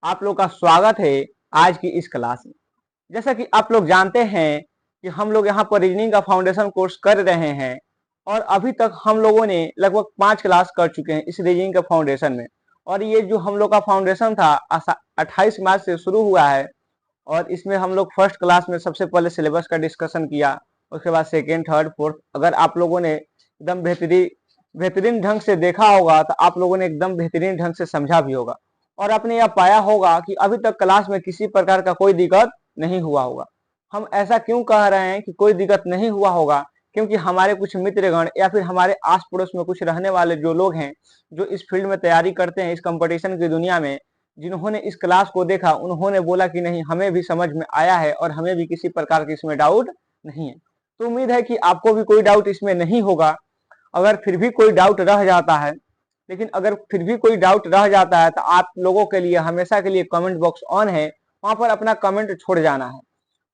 आप लोग का स्वागत है आज की इस क्लास में। जैसा कि आप लोग जानते हैं कि हम लोग यहाँ पर रीजनिंग का फाउंडेशन कोर्स कर रहे हैं और अभी तक हम लोगों ने लगभग 5 क्लास कर चुके हैं इस रीजनिंग के फाउंडेशन में। और ये जो हम लोग का फाउंडेशन था 28 मार्च से शुरू हुआ है और इसमें हम लोग फर्स्ट क्लास में सबसे पहले सिलेबस का डिस्कशन किया, उसके बाद सेकेंड, थर्ड, फोर्थ। अगर आप लोगों ने एकदम बेहतरीन ढंग से देखा होगा तो आप लोगों ने एकदम बेहतरीन ढंग से समझा भी होगा और आपने यह पाया होगा कि अभी तक क्लास में किसी प्रकार का कोई दिक्कत नहीं हुआ होगा। हम ऐसा क्यों कह रहे हैं कि कोई दिक्कत नहीं हुआ होगा? क्योंकि हमारे कुछ मित्रगण या फिर हमारे आस पड़ोस में कुछ रहने वाले जो लोग हैं, जो इस फील्ड में तैयारी करते हैं, इस कंपटीशन की दुनिया में, जिन्होंने इस क्लास को देखा, उन्होंने बोला कि नहीं, हमें भी समझ में आया है और हमें भी किसी प्रकार की इसमें डाउट नहीं है। तो उम्मीद है कि आपको भी कोई डाउट इसमें नहीं होगा। अगर फिर भी कोई डाउट रह जाता है, लेकिन अगर फिर भी कोई डाउट रह जाता है तो आप लोगों के लिए हमेशा के लिए कमेंट बॉक्स ऑन है, वहां पर अपना कमेंट छोड़ जाना है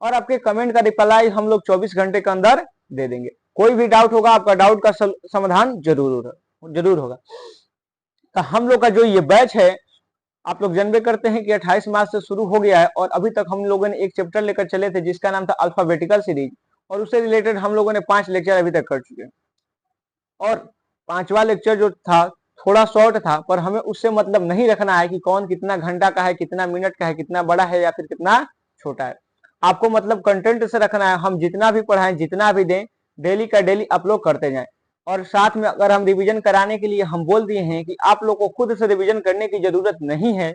और आपके कमेंट का रिप्लाई हम लोग 24 घंटे के अंदर दे देंगे। कोई भी डाउट होगा, आपका डाउट का समाधान जरूर होगा। तो हम लोग का जो ये बैच है, आप लोग जानबे करते हैं कि 28 मार्च से शुरू हो गया है और अभी तक हम लोगों ने एक चैप्टर लेकर चले थे जिसका नाम था अल्फाबेटिकल सीरीज, और उससे रिलेटेड हम लोगों ने 5 लेक्चर अभी तक कर चुके हैं। और 5वां लेक्चर जो था थोड़ा शॉर्ट था, पर हमें उससे मतलब नहीं रखना है कि कौन कितना घंटा का है, कितना मिनट का है, कितना बड़ा है या फिर कितना छोटा है। आपको मतलब कंटेंट से रखना है। हम जितना भी पढ़ाएं, जितना भी दें, डेली का डेली अपलोड करते जाएं। और साथ में अगर हम रिवीजन कराने के लिए हम बोल दिए हैं कि आप लोग को खुद से रिवीजन करने की जरूरत नहीं है,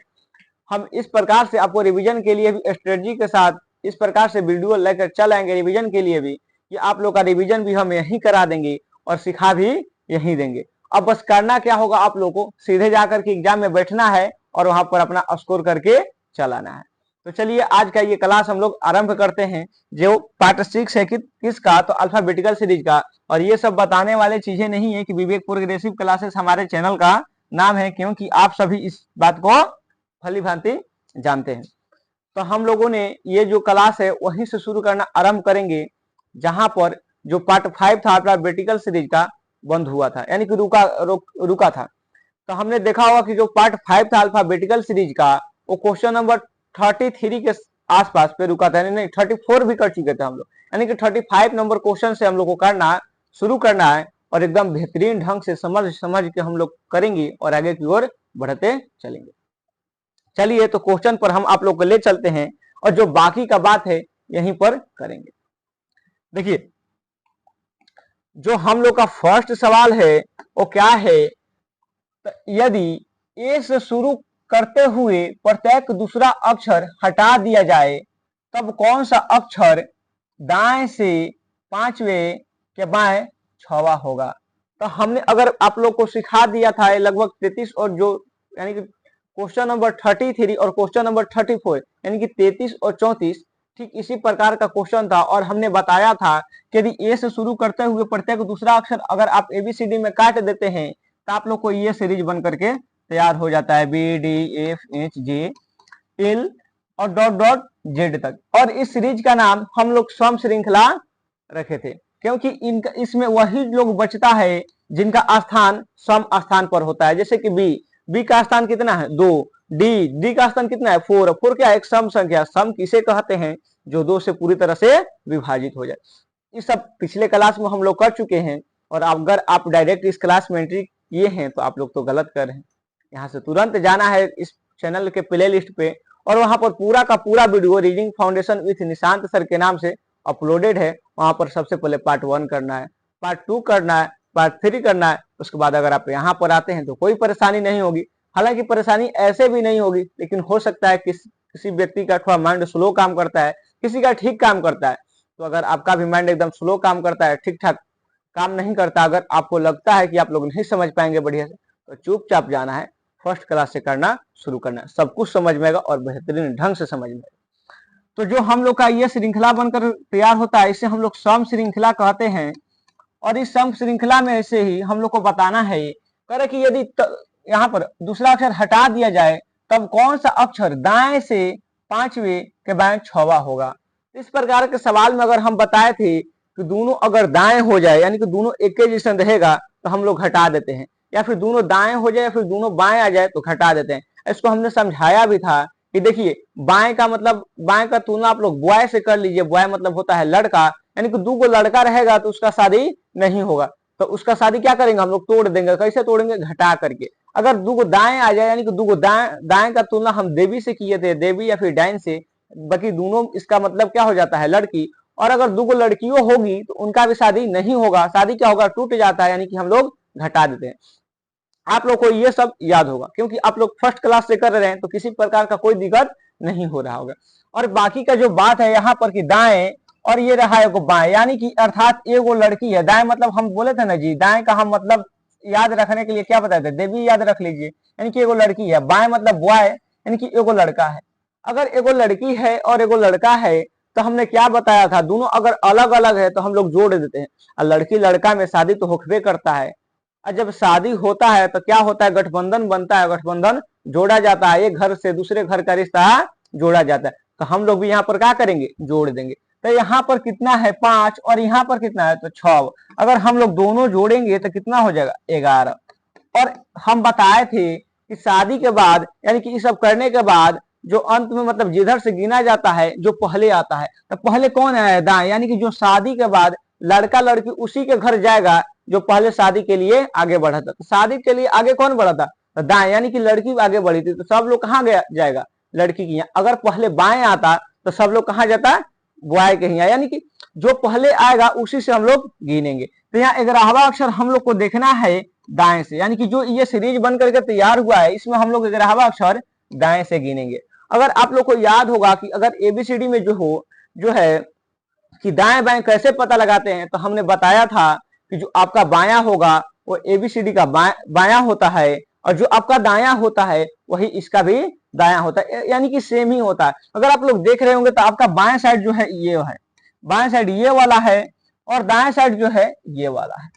हम इस प्रकार से आपको रिवीजन के लिए भी स्ट्रेटजी के साथ इस प्रकार से वीडियो लेकर चल आएंगे रिवीजन के लिए भी, कि आप लोग का रिवीजन भी हम यहीं करा देंगे और सिखा भी यहीं देंगे। अब बस करना क्या होगा, आप लोगों को सीधे जाकर के एग्जाम में बैठना है और वहां पर अपना स्कोर करके चलाना है। तो चलिए आज का ये क्लास हम लोग आरंभ करते हैं, जो पार्ट 6 है किसका, तो अल्फाबेटिकल सीरीज का। और ये सब बताने वाले चीजें नहीं है कि विवेक प्रोग्रेसिव क्लासेस हमारे चैनल का नाम है, क्योंकि आप सभी इस बात को भली भांति जानते हैं। तो हम लोगों ने ये जो क्लास है वहीं से शुरू करना आरंभ करेंगे जहां पर जो पार्ट 5 था अल्फाबेटिकल सीरीज का बंद हुआ था, यानी कि रुका था। तो हमने देखा होगा कि जो पार्ट 5 था अल्फाबेटिकल सीरीज का, वो क्वेश्चन नंबर 33 के आसपास पे रुका था, नहीं 34 भी कर चुके थे हम लोग, यानी कि 35 नंबर क्वेश्चन से हम लोग को शुरू करना है और एकदम बेहतरीन ढंग से समझ के हम लोग करेंगे और आगे की ओर बढ़ते चलेंगे। चलिए तो क्वेश्चन पर हम आप लोग को ले चलते हैं और जो बाकी का बात है यहीं पर करेंगे। देखिए, जो हम लोग का फर्स्ट सवाल है वो क्या है, तो यदि ए से शुरू करते हुए प्रत्येक दूसरा अक्षर हटा दिया जाए तब कौन सा अक्षर दाएं से 5वें के बाएं 6वां होगा। तो हमने अगर आप लोग को सिखा दिया था लगभग 33 और जो यानी कि क्वेश्चन नंबर 33 और क्वेश्चन नंबर 34 यानी कि 33 और 34 ठीक इसी प्रकार का क्वेश्चन था। और हमने बताया था कि यदि ए से शुरू करते हुए प्रत्येक दूसरा अक्षर अगर आप एबीसीडी में काट देते हैं तो आप लोग को ये सीरीज बन करके तैयार हो जाता है, B D F H J L और डॉट डॉट जेड तक। और इस सीरीज का नाम हम लोग सम श्रृंखला रखे थे, क्योंकि इनका इसमें वही लोग बचता है जिनका स्थान सम स्थान पर होता है। जैसे कि बी का स्थान कितना है 2, डी का स्थान कितना है 4 क्या है एक सम संख्या। सम किसे कहते हैं, जो 2 से पूरी तरह से विभाजित हो जाए। ये सब पिछले क्लास में हम लोग कर चुके हैं और अगर आप डायरेक्ट इस क्लास में एंट्री किए हैं तो आप लोग तो गलत कर रहे हैं। यहाँ से तुरंत जाना है इस चैनल के प्ले लिस्ट पे और वहां पर पूरा का पूरा video reading foundation with Nishant sir के नाम से अपलोडेड है। वहां पर सबसे पहले पार्ट 1 करना है, पार्ट 2 करना है, पार्ट 3 करना है। उसके बाद अगर आप यहाँ पर आते हैं तो कोई परेशानी नहीं होगी। हालांकि परेशानी ऐसे भी नहीं होगी, लेकिन हो सकता है किसी व्यक्ति का थोड़ा माइंड स्लो काम करता है, किसी का ठीक काम करता है। तो अगर आपका भी माइंड एकदम स्लो काम करता है, ठीक ठाक काम नहीं करता, अगर आपको लगता है कि आप लोग नहीं समझ पाएंगे बढ़िया से, तो चुपचाप जाना है, फर्स्ट क्लास से करना शुरू करना है। सब कुछ समझ में आएगा और बेहतरीन ढंग से समझ में आएगा। तो जो हम लोग का ये श्रृंखला बनकर तैयार होता है इसे हम लोग सम श्रृंखला कहते हैं। और इस सम श्रृंखला में ऐसे ही हम लोग को बताना है करे कि यदि यहाँ पर दूसरा अक्षर हटा दिया जाए तब कौन सा अक्षर दाएं से 5वें के बाएं 6वां होगा। इस प्रकार के सवाल में अगर हम बताए थे कि दोनों अगर दाएं हो जाए यानी कि दोनों एक ही जैसा रहेगा तो हम लोग हटा देते हैं, या फिर दोनों दाएं हो जाए या फिर दोनों बाएं आ जाए तो घटा देते हैं। इसको हमने समझाया भी था कि देखिए बाएं का मतलब, बाएं का तुलना आप लोग बॉय से कर लीजिए। बॉय मतलब होता है लड़का, यानी कि 2 लड़का रहेगा तो उसका शादी नहीं होगा। तो उसका शादी क्या करेंगे हम लोग, तोड़ देंगे। कैसे तोड़ेंगे, घटा करके। अगर 2 दाएं आ जाए, यानी कि 2 दाएं, दाएं का तुलना हम देवी से किए थे, देवी या फिर डाइन से, बाकी दोनों इसका मतलब क्या हो जाता है, लड़की। और अगर 2 लड़कियों होगी तो उनका भी शादी नहीं होगा, शादी क्या होगा, टूट जाता है, यानी कि हम लोग घटा देते हैं। आप लोग को ये सब याद होगा, क्योंकि आप लोग फर्स्ट क्लास से कर रहे हैं तो किसी प्रकार का कोई दिक्कत नहीं हो रहा होगा। और बाकी का जो बात है यहाँ पर कि दाएं और ये रहा एगो बाएं, यानी कि अर्थात एगो लड़की है। दाएं मतलब हम बोले थे ना जी, दाएं का हम मतलब याद रखने के लिए क्या बताए थे, देवी याद रख लीजिए, यानी कि एगो लड़की है। बाएं मतलब बॉय, यानी कि एगो लड़का है। अगर एगो लड़की है और एगो लड़का है तो हमने क्या बताया था, दोनों अगर अलग अलग है तो हम लोग जोड़ देते हैं। और लड़की लड़का में शादी तो होखबे करता है। और जब शादी होता है तो क्या होता है, गठबंधन बनता है, गठबंधन जोड़ा जाता है, एक घर से दूसरे घर का रिश्ता जोड़ा जाता है। तो हम लोग भी यहाँ पर क्या करेंगे, जोड़ देंगे। तो यहाँ पर कितना है 5 और यहाँ पर कितना है तो 6। अगर हम लोग दोनों जोड़ेंगे तो कितना हो जाएगा 11। और हम बताए थे कि शादी के बाद, यानी कि ये सब करने के बाद जो अंत में मतलब जिधर से गिना जाता है जो पहले आता है, तो पहले कौन है, दाएं। यानी कि जो शादी के बाद लड़का लड़की उसी के घर जाएगा जो पहले शादी के लिए आगे बढ़ा था। तो शादी के लिए आगे कौन बढ़ा था, तो दाएं, यानी कि लड़की आगे बढ़ी थी। तो सब लोग कहाँ गया जाएगा, लड़की की यहाँ। अगर पहले बाएं आता तो सब लोग कहाँ जाता, बॉय के यहाँ, यानी कि जो पहले आएगा उसी से हम लोग गिनेंगे। तो यहाँ 11वां अक्षर हम लोग को देखना है दाएं से, यानी कि जो ये सीरीज बन करके तैयार हुआ है इसमें हम लोग 11वां अक्षर दाएं से गिनेंगे। अगर आप लोग को याद होगा कि अगर एबीसीडी में जो है कि दाएं बाएं कैसे पता लगाते हैं, तो हमने बताया था कि जो आपका बायां होगा वो एबीसीडी का बायां होता है, और जो आपका दायां होता है वही इसका भी दायां होता है, यानी कि सेम ही होता है। अगर आप लोग देख रहे होंगे तो आपका बाएं साइड जो है ये है, बाएं साइड ये वाला है, और दाएं साइड जो है ये वाला है।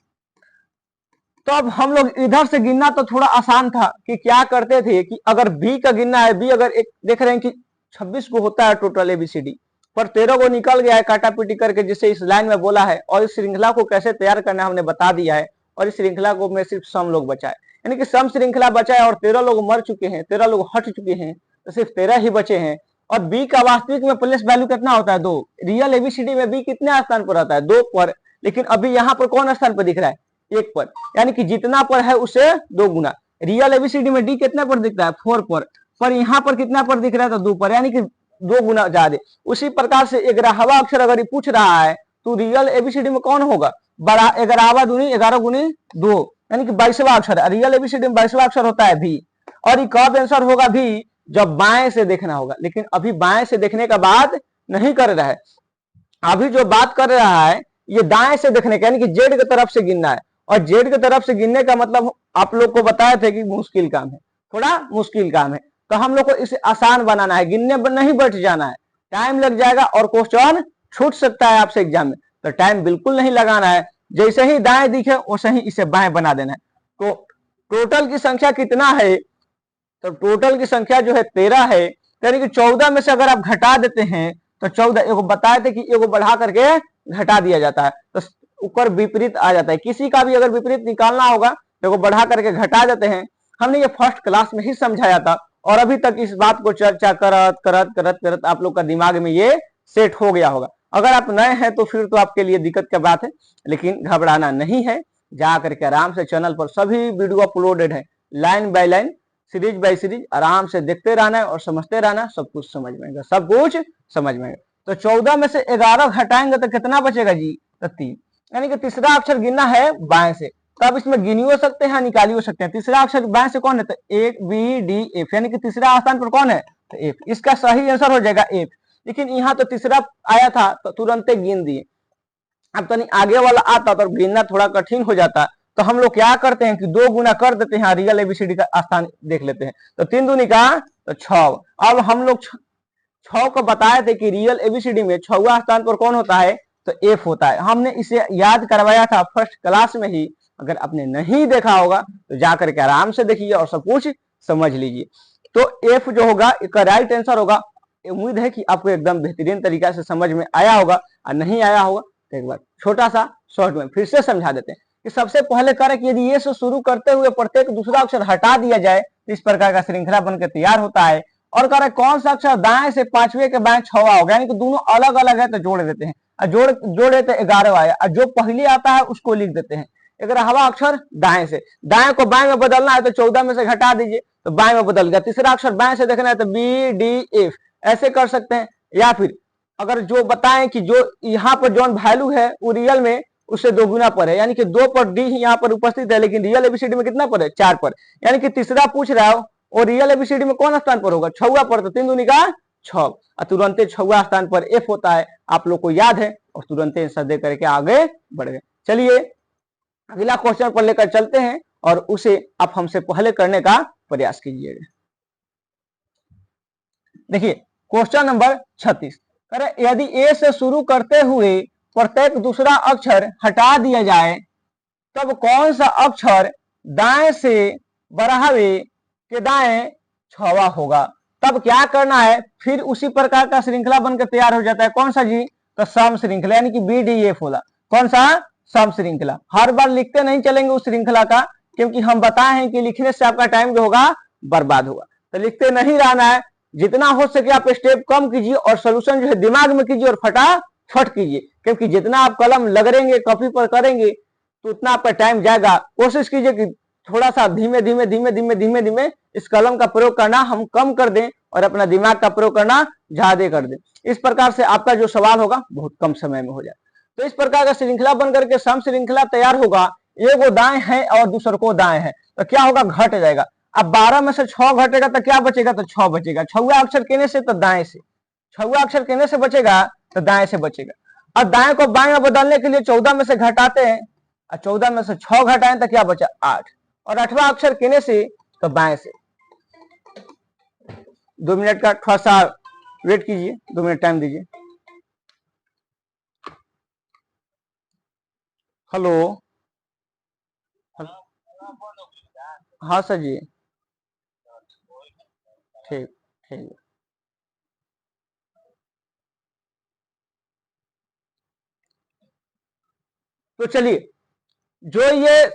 तो अब हम लोग इधर से गिनना तो थोड़ा आसान था कि क्या करते थे कि अगर बी का गिनना है, बी अगर एक देख रहे हैं कि 26 को होता है टोटल एबीसीडी, पर 13 को निकल गया है काटा पीटी करके, जिसे इस लाइन में बोला है। और इस श्रृंखला को कैसे तैयार करना है हमने बता दिया है। और इस श्रृंखला को में सिर्फ सम लोग बचा है, यानी कि सम श्रृंखला बचा है, और 13 लोग मर चुके हैं, 13 लोग हट चुके हैं, तो सिर्फ 13 ही बचे हैं। और बी का वास्तविक में प्लेस वैल्यू कितना होता है 2। रियल एबीसीडी में बी कितने स्थान पर आता है 2 पर, लेकिन अभी यहाँ पर कौन स्थान पर दिख रहा है 1 पर, यानी कि जितना पर है उससे 2 गुना। रियल एबीसीडी में डी कितने पर दिखता है 4 पर यहाँ पर कितना पर दिख रहा है तो 2 पर, यानी कि 2 गुना ज्यादा। उसी प्रकार से 11वां अक्षर अगर पूछ रहा है तो रियल एबीसीडी में कौन होगा बड़ा, 11वां दूनी 11 गुनी 2, यानी कि 22वां अक्षर है। रियल एबीसीडी में 22वां अक्षर होता है भी। और ये कब आंसर होगा भी, जब बाएं से देखना होगा। लेकिन अभी बाएं से देखने का बात नहीं कर रहा है, अभी जो बात कर रहा है ये दाएं से देखने का, यानी कि जेड की तरफ से गिनना है। और जेड की तरफ से गिनने का मतलब आप लोग को बताया था कि मुश्किल काम है, थोड़ा मुश्किल काम है। तो हम लोग को इसे आसान बनाना है, गिनने पर नहीं बैठ जाना है, टाइम लग जाएगा और क्वेश्चन छूट सकता है आपसे एग्जाम में। तो टाइम बिल्कुल नहीं लगाना है, जैसे ही दाएं दिखे वैसे ही इसे बाएं बना देना है। तो टोटल की संख्या कितना है, तो टोटल की संख्या जो है 13 है, यानी कि 14 में से अगर आप घटा देते हैं तो 14, एगो बताए थे कि एगो बढ़ा करके घटा दिया जाता है, तो ऊपर विपरीत आ जाता है। किसी का भी अगर विपरीत निकालना होगा तो एगो बढ़ा करके घटा देते हैं। हमने ये फर्स्ट क्लास में ही समझाया था, और अभी तक इस बात को चर्चा करत करत करत करत आप लोग का दिमाग में ये सेट हो गया होगा। अगर आप नए हैं तो फिर तो आपके लिए दिक्कत की बात है, लेकिन घबराना नहीं है। जा करके आराम से चैनल पर सभी वीडियो अपलोडेड है, line by line, series by series, आराम से देखते रहना है और समझते रहना, सब कुछ समझ में आएगा, सब कुछ समझ में आएगा। तो 14 में से 11 घटाएंगे तो कितना बचेगा जी, तो 3, यानी कि तीसरा अक्षर गिनना है बाएं से। तो आप इसमें गिनी हो सकते हैं, निकाली हो सकते हैं। तीसरा अक्षर बाएं से कौन है, तो ए बी डी एफ, यानी कि तीसरा स्थान पर कौन है तो एफ। इसका सही आंसर हो जाएगा एफ। लेकिन यहाँ तो तीसरा आया था तो तुरंत गिन दिए। अब तो आगे वाला आता तो गिनना थोड़ा कठिन हो जाता। तो हम लोग क्या करते हैं कि 2 गुना कर देते हैं, रियल एबीसीडी का स्थान देख लेते हैं। तो 3 दूनी का तो 6। अब हम लोग 6 को बताए थे कि रियल एबीसीडी में 6वां स्थान पर कौन होता है तो एफ होता है। हमने इसे याद करवाया था फर्स्ट क्लास में ही। अगर आपने नहीं देखा होगा तो जाकर के आराम से देखिए और सब कुछ समझ लीजिए। तो एफ जो होगा इसका राइट आंसर होगा। उम्मीद है कि आपको एकदम बेहतरीन तरीका से समझ में आया होगा, और नहीं आया होगा तो एक बार छोटा सा शॉर्ट में फिर से समझा देते हैं कि सबसे पहले करें कि यदि ये से शुरू करते हुए प्रत्येक दूसरा अक्षर हटा दिया जाए तो इस प्रकार का श्रृंखला बनकर तैयार होता है। और कह रहे कौन सा अक्षर दाएं से पांचवे के बाएं छवा होगा, यानी कि दोनों अलग अलग है तो जोड़ देते हैं, और जोड़ देते 11 आया, और जो पहले आता है उसको लिख देते हैं 11वां अक्षर दाएं से। दाएं को बाएं में बदलना है तो 14 में से घटा दीजिए तो बाएं में बदल गया। तीसरा अक्षर बाएं से देखना है तो बी डी एफ ऐसे कर सकते हैं। या फिर अगर जो बताएं कि जो यहाँ पर जो वैल्यू है वो रियल में उससे 2 गुना पर है, यानी कि 2 पर डी यहाँ पर उपस्थित है, लेकिन रियल एबीसीडी में कितना पर है 4 पर, यानी कि तीसरा पूछ रहा हो और रियल एबीसीडी में कौन स्थान पर होगा 6वां पर, तो 3 दूनी का 6 और तुरंत 6वां स्थान पर एफ होता है, आप लोग को याद है, और तुरंत आंसर दे करके आगे बढ़ गए। चलिए अगला क्वेश्चन पर लेकर चलते हैं और उसे आप हमसे पहले करने का प्रयास कीजिएगा। देखिए क्वेश्चन नंबर 36, यदि ए से शुरू करते हुए प्रत्येक दूसरा अक्षर हटा दिया जाए तब कौन सा अक्षर दाएं से बराहवे के दाएं छवा होगा। तब क्या करना है, फिर उसी प्रकार का श्रृंखला बनकर तैयार हो जाता है। कौन सा जी, तो सम श्रृंखला, यानी कि बी डी एफ होला। कौन सा, सम श्रृंखला। हर बार लिखते नहीं चलेंगे उस श्रृंखला का, क्योंकि हम बताए हैं कि लिखने से आपका टाइम जो होगा बर्बाद होगा, तो लिखते नहीं रहना है। जितना हो सके आप स्टेप कम कीजिए और सोल्यूशन जो है दिमाग में कीजिए और फटाफट कीजिए, क्योंकि जितना आप कलम लगेंगे कॉपी पर करेंगे तो उतना आपका टाइम जाएगा। कोशिश कीजिए कि थोड़ा सा धीमे धीमे धीमे धीमे धीमे धीमे इस कलम का प्रयोग करना हम कम कर दें और अपना दिमाग का प्रयोग करना ज्यादा कर दें। इस प्रकार से आपका जो सवाल होगा बहुत कम समय में हो जाए। तो इस प्रकार का श्रृंखला बन करके सम श्रृंखला तैयार होगा। एक दाएं है और दूसरे को दाएं है, तो क्या होगा, घट जाएगा। अब 12 में से 6 घटेगा तो क्या बचेगा, तो 6 बचेगा। 6वां अक्षर कहने से तो दाएं से, 6वां अक्षर कहने से बचेगा तो दाएं से बचेगा। अब दाएं को बाएं में बदलने के लिए 14 में से घटाते हैं, और 14 में से 6 घटाएं तो क्या बचा 8, और 8वां अक्षर कहने से तो बाएं से। 2 मिनट का थोड़ा सा वेट कीजिए, 2 मिनट टाइम दीजिए। हेलो, हाँ सर जी, ठीक ठीक। तो चलिए जो ये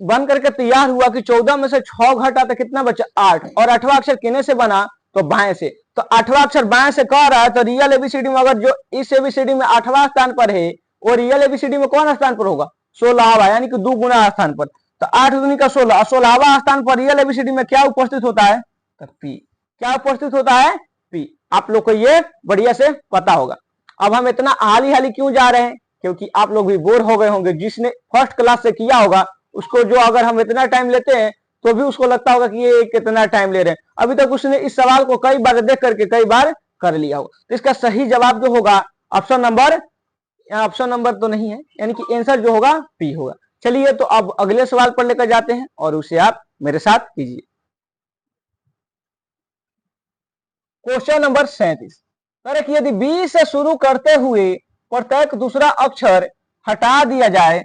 बन करके तैयार हुआ कि 14 में से 6 घटा तो कितना बचा 8, और 8वां अक्षर किने से बना तो बाएं से। तो 8वां अक्षर बाएं से कह रहा है, तो रियल एबीसीडी में अगर जो इस एबीसीडी में 8वां स्थान पर है वो रियल एबीसीडी में कौन स्थान पर होगा 16वां, यानी कि 2 गुना स्थान पर। तो 8 दूनी का 16 और 16वां स्थान पर रियल एबीसीडी में क्या उपस्थित होता है, तो पी। क्या उपस्थित होता है, पी। आप लोग को ये बढ़िया से पता होगा। अब हम इतना हाली हाली क्यों जा रहे हैं, क्योंकि आप लोग भी बोर हो गए होंगे। जिसने फर्स्ट क्लास से किया होगा उसको जो अगर हम इतना टाइम लेते हैं तो भी उसको लगता होगा कि ये कितना टाइम ले रहे हैं। अभी तक उसने इस सवाल को कई बार देख करके कई बार कर लिया होगा। तो इसका सही जवाब जो होगा ऑप्शन नंबर तो नहीं है, यानी कि आंसर जो होगा पी होगा। चलिए तो अब अगले सवाल पर लेकर जाते हैं और उसे आप मेरे साथ कीजिए। क्वेश्चन नंबर 37, कि यदि बी से शुरू करते हुए प्रत्येक दूसरा अक्षर हटा दिया जाए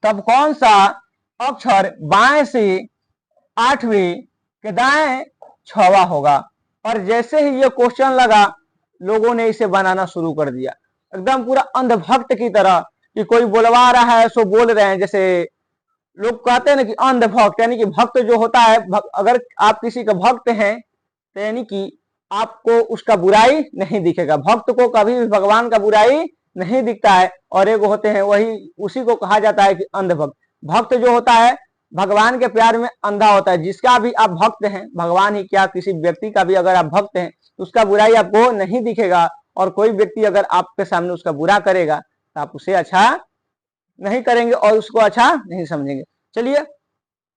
तब कौन सा अक्षर बाएं से 8वें के दाएं 6वां होगा। और जैसे ही ये क्वेश्चन लगा लोगों ने इसे बनाना शुरू कर दिया, एकदम पूरा अंधभक्त की तरह कि कोई बोलवा रहा है सो बोल रहे हैं। जैसे लोग कहते हैं ना कि अंधभक्त, यानी कि भक्त जो होता है, अगर आप किसी का भक्त हैं तो यानी कि आपको उसका बुराई नहीं दिखेगा। भक्त को कभी भी भगवान का बुराई नहीं दिखता है। और एक होते हैं वही, उसी को कहा जाता है कि अंधभक्त। भक्त जो होता है भगवान के प्यार में अंधा होता है। जिसका भी आप भक्त हैं, भगवान ही क्या किसी व्यक्ति का भी अगर आप भक्त हैं तो उसका बुराई आपको नहीं दिखेगा। और कोई व्यक्ति अगर आपके सामने उसका बुरा करेगा तो आप उसे अच्छा नहीं करेंगे और उसको अच्छा नहीं समझेंगे। चलिए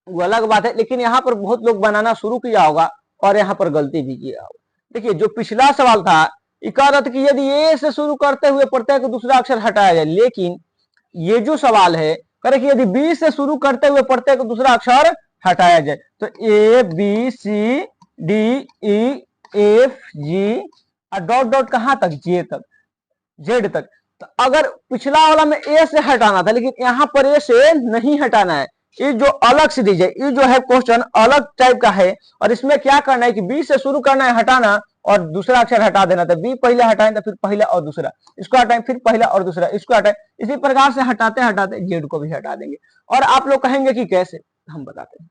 वो अलग बात है, लेकिन यहाँ पर बहुत लोग बनाना शुरू किया होगा और यहाँ पर गलती भी किया होगा। देखिए जो पिछला सवाल था इकारत की यदि ए से शुरू करते हुए प्रत्येक दूसरा अक्षर हटाया जाए, लेकिन ये जो सवाल है करे कि यदि बी से शुरू करते हुए प्रत्येक दूसरा अक्षर हटाया जाए, तो A B C D E F G और डॉट डॉट कहां तक, जे तक, जेड तक। तो अगर पिछला वाला में ए से हटाना था, लेकिन यहाँ पर ए से नहीं हटाना है। ये जो अलग से दीजिए, ये जो है क्वेश्चन अलग टाइप का है और इसमें क्या करना है कि बी से शुरू करना है हटाना और दूसरा अक्षर हटा देना था। बी पहले हटाएं तो फिर पहला और दूसरा, इसको हटाएं फिर पहला और दूसरा, इसको हटाएं। इसी प्रकार से हटाते हटाते जेड को भी हटा देंगे। और आप लोग कहेंगे कि कैसे, हम बताते हैं।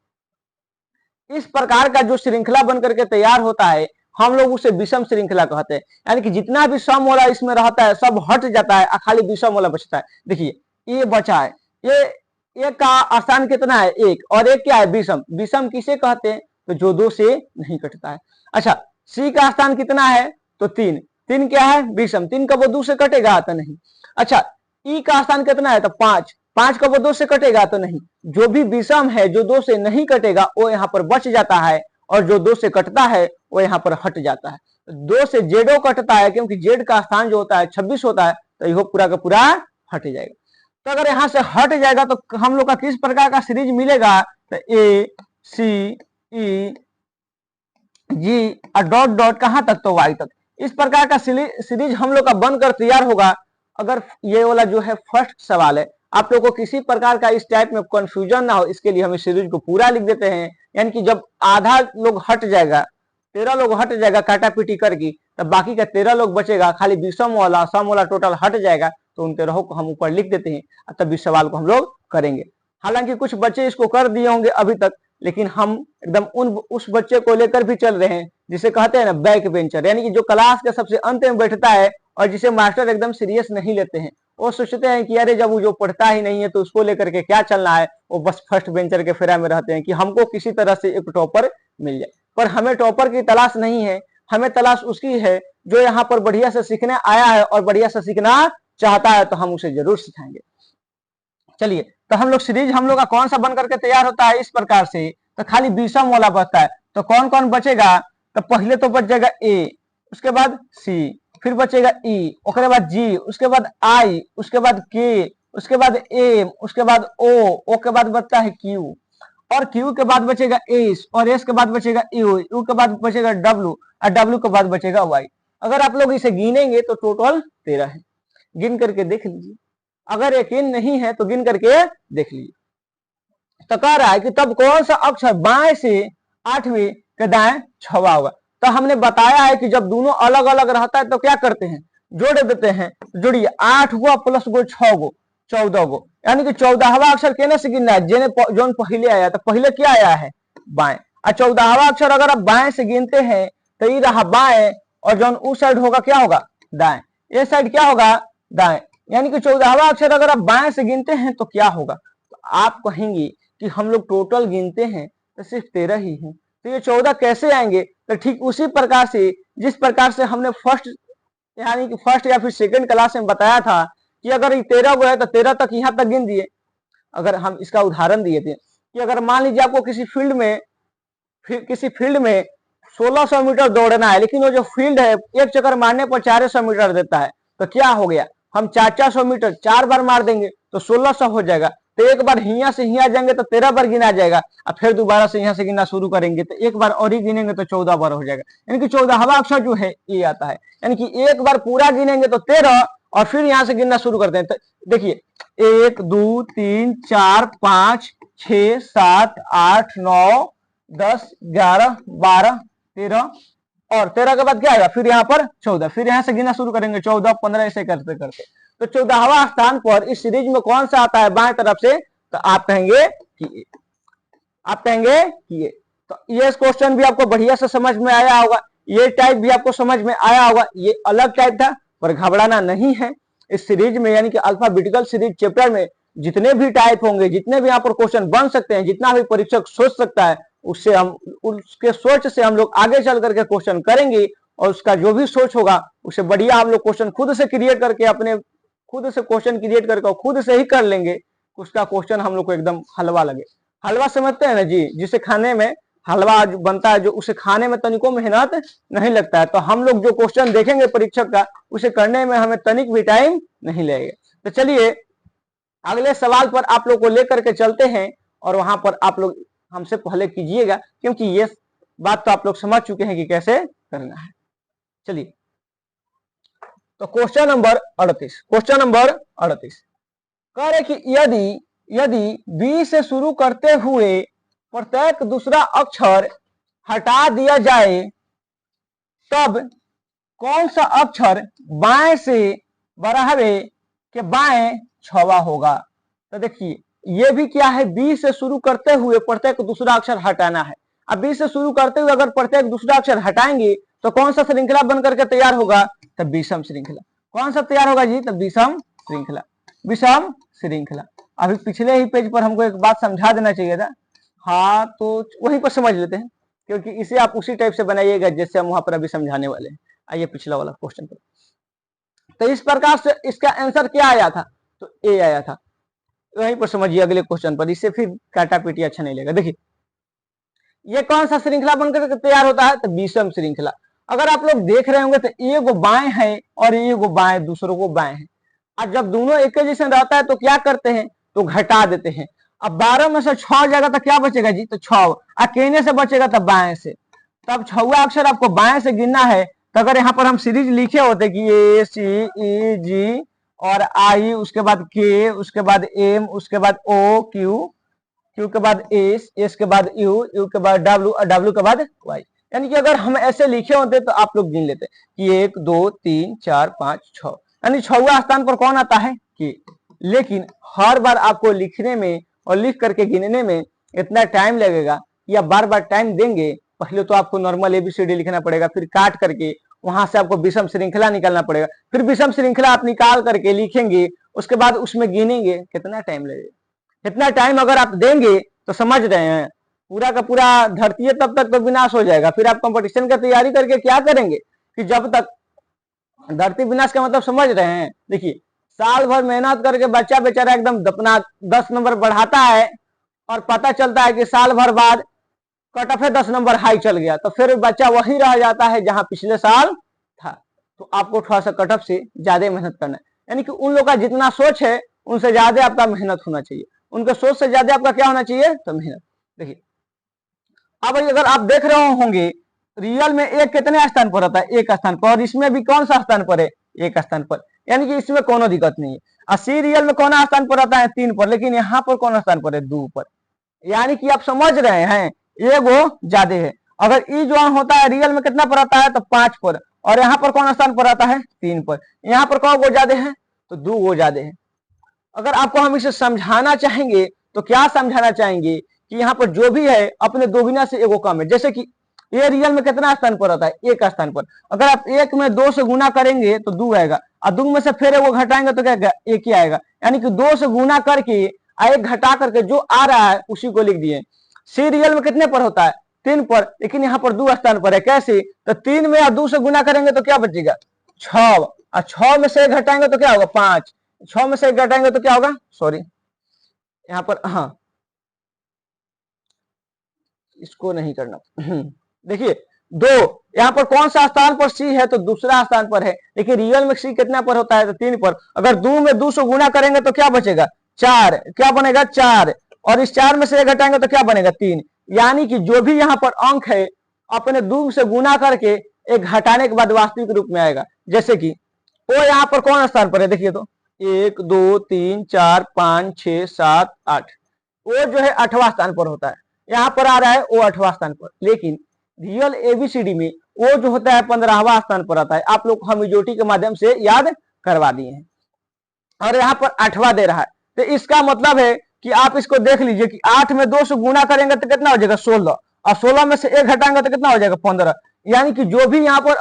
इस प्रकार का जो श्रृंखला बनकर के तैयार होता है हम लोग उसे विषम श्रृंखला कहते हैं। यानी कि जितना भी सम वाला इसमें रहता है सब हट जाता है, खाली विषम वाला बचता है। देखिए ये बचा है, ये एक का स्थान कितना है, एक, और एक क्या है, विषम। विषम किसे कहते हैं, तो जो दो से नहीं कटता है। अच्छा, सी का स्थान कितना है, तो तीन। तीन क्या है, विषम। तीन कब दो से कटेगा, तो नहीं। अच्छा, ई का स्थान कितना है, तो पांच। पांच कब दो से कटेगा, तो नहीं। जो भी विषम है, जो दो से नहीं कटेगा, वो यहाँ पर बच जाता है, और जो दो से कटता है वो यहाँ पर हट जाता है। दो से जेडो कटता है, क्योंकि जेड का स्थान जो होता है 26 होता है, तो यह पूरा का पूरा हट जाएगा। तो अगर यहाँ से हट जाएगा तो हम लोग का किस प्रकार का सीरीज मिलेगा, तो ए सी ई जी और डॉट डॉट कहां तक, तो वाई तक। इस प्रकार का सीरीज हम लोग का बनकर तैयार होगा। अगर ये वाला जो है फर्स्ट सवाल है, आप लोग को किसी प्रकार का इस टाइप में कंफ्यूजन ना हो, इसके लिए हम इस सीरीज को पूरा लिख देते हैं। यानी कि जब आधा लोग हट जाएगा, 13 लोग हट जाएगा काटा पीटी करके, तब बाकी का 13 लोग बचेगा, खाली विषम वाला सम वाला टोटल हट जाएगा, तो उन 13 को हम ऊपर लिख देते हैं, तब इस सवाल को हम लोग करेंगे। हालांकि कुछ बच्चे इसको कर दिए होंगे अभी तक, लेकिन हम एकदम उस बच्चे को लेकर भी चल रहे हैं जिसे कहते हैं ना बैक बेंचर, यानी कि जो क्लास के सबसे अंत में बैठता है और जिसे मास्टर एकदम सीरियस नहीं लेते हैं। वो सोचते हैं कि अरे जब वो जो पढ़ता ही नहीं है तो उसको लेकर के क्या चलना है, वो बस फर्स्ट बेंचर के फेरा में रहते हैं कि हमको किसी तरह से एक टॉपर मिल जाए। पर हमें टॉपर की तलाश नहीं है, हमें तलाश उसकी है जो यहाँ पर बढ़िया से सीखने आया है और बढ़िया से सीखना चाहता है, तो हम उसे जरूर सिखाएंगे। चलिए, तो हम लोग सीरीज हम लोग का कौन सा बन करके तैयार होता है, इस प्रकार से। तो खाली विषम वाला बचता है, तो कौन कौन बचेगा, तो पहले तो बच जाएगा ए, उसके बाद सी, फिर बचेगा ई, उसके बाद जी, उसके बाद आई, उसके बाद के, उसके बाद एम, उसके बाद ओ के बाद बचता है क्यू, और क्यू के बाद बचेगा एस, और एस के बाद बचेगा यू, यू के बाद बचेगा डब्ल्यू, और डब्ल्यू के बाद बचेगा वाई। अगर आप लोग इसे गिनेंगे तो टोटल 13 है। गिन करके देख लीजिए, अगर यकीन नहीं है तो गिन करके देख लीजिए। तो कह रहा है कि तब कौन सा अक्षर बाएं से 8वें के दाएं 6वां होगा। तो हमने बताया है कि जब दोनों अलग अलग रहता है तो क्या करते हैं, जोड़ देते हैं। जोड़िए, 8 गो प्लस गो 6 गो 14 गो, यानी कि 14वां अक्षर केने से गिनना है, जोन पहले आया, तो पहले क्या आया है, बाएं। और 14वां अक्षर अगर आप बाएं से गिनते हैं तो ये रहा बाएं, और जोन उस साइड होगा क्या होगा, दाएं। ये साइड क्या होगा, दाएं। यानी कि 14वां अक्षर अगर आप बाएं से गिनते हैं तो क्या होगा, तो आप कहेंगे कि हम लोग टोटल गिनते हैं तो सिर्फ 13 ही है, तो ये 14 कैसे आएंगे। तो ठीक उसी प्रकार से जिस प्रकार से हमने फर्स्ट यानी कि फर्स्ट या फिर सेकंड क्लास में बताया था कि अगर ये 13 गो है तो 13 तक यहाँ तक गिन दिए। अगर हम इसका उदाहरण दिए थे कि अगर मान लीजिए आपको किसी फील्ड में 1600 मीटर दौड़ना है, लेकिन वो जो फील्ड है एक चक्कर मारने पर 400 मीटर देता है, तो क्या हो गया, हम 400 मीटर 4 बार मार देंगे तो 1600 हो जाएगा। तो एक बार हिया से हिया जाएंगे तो 13 बार गिना जाएगा, और फिर दोबारा से यहाँ से गिनना शुरू करेंगे तो एक बार और ही गिनेंगे तो 14 बार हो जाएगा। यानी कि 14वां अक्षर जो है ये आता है, यानी कि एक बार पूरा गिनेंगे तो 13, और फिर यहाँ से गिनना शुरू करते हैं। तो देखिए 1 2 3 4 5 6 7 8 9 10 11 12 13, और 13 के बाद क्या आएगा, फिर यहाँ पर 14, फिर यहाँ से गिनना शुरू करेंगे 14 15 ऐसे करते करते। तो 14वां स्थान पर इस सीरीज में कौन सा आता है बाएं तरफ से, तो आप कहेंगे कि ये। तो ये क्वेश्चन भी आपको बढ़िया से समझ में आया होगा, ये टाइप भी आपको समझ में आया होगा। ये अलग टाइप था, पर घबराना नहीं है। इस सीरीज में यानी कि अल्फाबेटिकल सीरीज चैप्टर में जितने भी टाइप होंगे, जितने भी यहाँ पर क्वेश्चन बन सकते हैं, जितना भी परीक्षक सोच सकता है, उससे हम उसके सोच से हम लोग आगे चल करके क्वेश्चन करेंगे, और उसका जो भी सोच होगा उसे बढ़िया हम लोग क्वेश्चन खुद से क्रिएट करके खुद से ही कर लेंगे। उसका क्वेश्चन हम लोग को एकदम हलवा लगे। हलवा समझते हैं ना जी, जिसे खाने में हलवा बनता है, जो उसे खाने में तनिको मेहनत नहीं लगता है। तो हम लोग जो क्वेश्चन देखेंगे परीक्षक का, उसे करने में हमें तनिक भी टाइम नहीं लगेगा। तो चलिए अगले सवाल पर आप लोग को लेकर के चलते हैं, और वहां पर आप लोग हमसे पहले कीजिएगा, क्योंकि ये बात तो आप लोग समझ चुके हैं कि कैसे करना है। चलिए, तो क्वेश्चन नंबर 38 कह रहे कि यदि बी से शुरू करते हुए प्रत्येक दूसरा अक्षर हटा दिया जाए, तब कौन सा अक्षर बाएं से बराहवे के बाएं 6वां होगा। तो देखिए ये भी क्या है, बी से शुरू करते हुए प्रत्येक दूसरा अक्षर हटाना है। अब बी से शुरू करते हुए अगर प्रत्येक दूसरा अक्षर हटाएंगे तो कौन सा श्रृंखला बन करके तैयार होगा? तो विषम श्रृंखला। कौन सा तैयार होगा जी? तो विषम श्रृंखला। विषम श्रृंखला। अभी पिछले ही पेज पर हमको एक बात समझा देना चाहिए था। हाँ, तो वहीं पर समझ लेते हैं, क्योंकि इसे आप उसी टाइप से बनाइएगा जैसे हम वहां पर अभी समझाने वाले हैं। आइए पिछला वाला क्वेश्चन पर। तो इस प्रकार से इसका आंसर क्या आया था? तो ए आया था। वहीं पर समझिए अगले क्वेश्चन पर, इससे फिर काटा पीटी अच्छा नहीं लगेगा। देखिए ये कौन सा श्रृंखला बनकर तैयार होता है? तो विषम श्रृंखला। अगर आप लोग देख रहे होंगे तो एक गो बाएं है और एक गो बाएं, दूसरों को बाएं है। और जब दोनों एक जैसे रहता है तो क्या करते हैं? तो घटा देते हैं। अब 12 में से 6 जाएगा तो क्या बचेगा जी? तो 6। कहने से बचेगा तब बाएं से। तब 6वां अक्षर आपको बाएं से गिनना है। तो अगर यहाँ पर हम सीरीज लिखे होते कि ए सी ई जी और आई, उसके बाद के, उसके बाद एम, उसके बाद ओ, क्यू के बाद एस के बाद यू के बाद डब्ल्यू और डब्ल्यू के बाद वाई। यानी कि अगर हम ऐसे लिखे होते तो आप लोग गिन लेते कि 1 2 3 4 5 6, यानी 6वां स्थान पर कौन आता है? के। लेकिन हर बार आपको लिखने में और लिख करके गिनने में इतना टाइम लगेगा कि आप बार बार टाइम देंगे। पहले तो आपको नॉर्मल एबीसीडी लिखना पड़ेगा, फिर काट करके वहां से आपको विषम श्रृंखला निकालना पड़ेगा, फिर विषम श्रृंखला आप निकाल करके लिखेंगे, उसके बाद उसमें गिनेंगे, कितना टाइम लगेगा। इतना टाइम अगर आप देंगे तो समझ रहे हैं पूरा का पूरा धरती है तब तक तो विनाश हो जाएगा। फिर आप कंपटीशन की तैयारी करके क्या करेंगे कि जब तक धरती विनाश का मतलब समझ रहे हैं। देखिए साल भर मेहनत करके बच्चा बेचारा एकदम अपना 10 नंबर बढ़ाता है और पता चलता है कि साल भर बाद कट ऑफ 10 नंबर हाई चल गया, तो फिर बच्चा वही रह जाता है जहां पिछले साल था। तो आपको थोड़ा सा कट ऑफ से ज्यादा मेहनत करना है। यानी कि उन लोग का जितना सोच है उनसे ज्यादा आपका मेहनत होना चाहिए, उनके सोच से ज्यादा आपका क्या होना चाहिए? तो मेहनत। देखिए अब अगर आप देख रहे होंगे रियल में एक कितने स्थान पर रहता है? एक स्थान पर। और इसमें भी कौन सा स्थान पर है? एक स्थान पर। यानी कि इसमें कोनो दिक्कत नहीं है। और सी रियल में कौन स्थान पर रहता है? 3 पर। लेकिन यहाँ पर कौन स्थान पर है? 2 पर। यानी कि आप समझ रहे हैं एगो ज्यादा है। अगर ई जो होता है रियल में कितना पर आता है? तो 5 पर। और यहाँ पर कौन स्थान पर आता है? 3 पर। यहाँ पर कौन गो ज्यादा है? तो 2 गो ज्यादा है। अगर आपको हम इसे समझाना चाहेंगे तो क्या समझाना चाहेंगे कि यहाँ पर जो भी है अपने दोगुना से एगो कम है। जैसे कि ये रियल में कितना स्थान पर आता है? एक स्थान पर। अगर आप एक में 2 से गुना करेंगे तो 2 आएगा, और 2 में से फिर वो घटाएंगे तो क्या? एक ही आएगा। यानी कि 2 से गुना करके एक घटा करके जो आ रहा है उसी को लिख दिए। सी रियल में कितने पर होता है? 3 पर। लेकिन यहाँ पर 2 स्थान पर है। कैसे? तो 3 में 2 से गुना करेंगे तो क्या बचेगा? 6। और 6 में से घटाएंगे तो क्या होगा? 5। 6 में से घटाएंगे तो क्या होगा? सॉरी यहाँ पर, हाँ इसको नहीं करना। देखिए 2 यहाँ पर कौन सा स्थान पर सी है? तो दूसरा स्थान पर है। लेकिन रियल में सी कितना पर होता है? तो 3 पर। अगर 2 में 2 से गुना करेंगे तो क्या बचेगा? 4। क्या बनेगा? 4। और इस 4 में से घटाएंगे तो क्या बनेगा? 3। यानी कि जो भी यहाँ पर अंक है अपने 2 से गुना करके एक घटाने के बाद वास्तविक रूप में आएगा। जैसे कि ओ यहाँ पर कौन स्थान पर है? देखिए तो 1 2 3 4 5 6 7 8। वो जो है 8वां स्थान पर होता है। यहाँ पर आ रहा है वो 8वां स्थान पर। लेकिन रियल एबीसीडी में वो जो होता है 15वां स्थान पर आता है। आप लोग हम इजोटी के माध्यम से याद करवा दिए हैं, और यहाँ पर 8वां दे रहा है। तो इसका मतलब है कि आप इसको देख लीजिए कि 8 में 2 से गुना करेंगे तो कितना हो जाएगा? 16। और 16 में से 1 घटाएंगे तो कितना हो जाएगा? 15। यानी कि जो भी यहाँ पर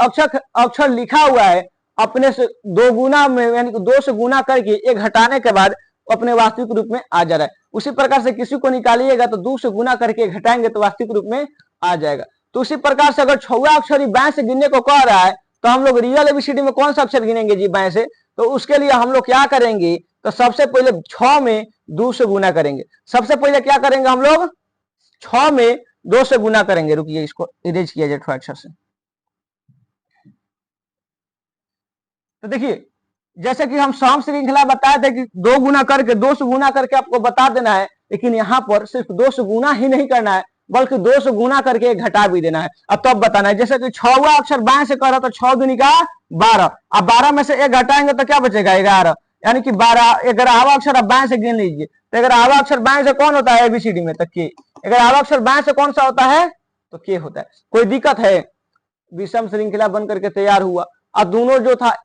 अक्षर लिखा हुआ है अपने से 2 गुना में, यानी कि 2 से गुना करके 1 घटाने के बाद अपने वास्तविक रूप में आ जा रहा है। उसी प्रकार से किसी को निकालिएगा तो 2 से गुना करके घटाएंगे तो वास्तविक रूप में आ जाएगा। तो उसी प्रकार से अगर 6वां अक्षर बाएं से गिनने को कह रहा है तो हम लोग रियल एबीसीडी में कौन सा अक्षर गिनेंगे जी? बाएं से। तो उसके लिए हम लोग क्या करेंगे? तो सबसे पहले 6 में 2 से गुना करेंगे। सबसे पहले क्या करेंगे हम लोग? 6 में 2 से गुना करेंगे। रुकिए इसको इरेज किया जाए थोड़ा अच्छा से। तो देखिए जैसे कि हम सम श्रृंखला बताए थे कि 2 गुना करके 2 से गुना करके आपको बता देना है। लेकिन यहाँ पर सिर्फ 2 से गुना ही नहीं करना है बल्कि 2 से गुना करके घटा भी देना है। अब तब बताना है। जैसे कि 6वां अक्षर बाएं से कर रहा तो 6 दूनी का 12। अब 12 में से 1 घटाएंगे तो क्या बचेगा? 11। यानी कि 11वां अक्षर अब बाएं से गिन लीजिए। तो 11वां अक्षर बाएं से कौन होता है एबीसीडी में? तो के। 11वां अक्षर बाएं से कौन सा होता है? तो के होता है। कोई दिक्कत है? विषम श्रृंखला बन करके तैयार हुआ। अब दोनों जो था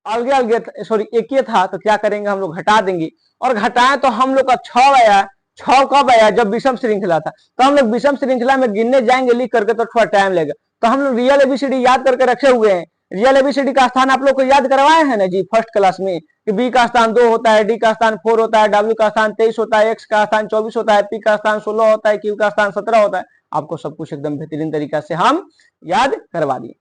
अलग अलग, सॉरी एक ही था, तो क्या करेंगे हम लोग? घटा देंगे। और घटाएं तो हम लोग का 6 आया। 6 कब आया? जब विषम श्रृंखला था। तो हम लोग विषम श्रृंखला में गिनने जाएंगे लिख करके तो थोड़ा टाइम लगेगा। तो हम लोग रियल एबीसीडी याद करके रखे हुए हैं। रियल एबीसीडी का स्थान आप लोग को याद करवाए हैं ना जी फर्स्ट क्लास में, कि बी का स्थान 2 होता है, डी का स्थान 4 होता है, डब्ल्यू का स्थान 23 होता है, एक्स का स्थान 24 होता है, पी का स्थान 16 होता है, क्यू का स्थान 17 होता है। आपको सब कुछ एकदम बेहतरीन तरीका से हम याद करवा दिए।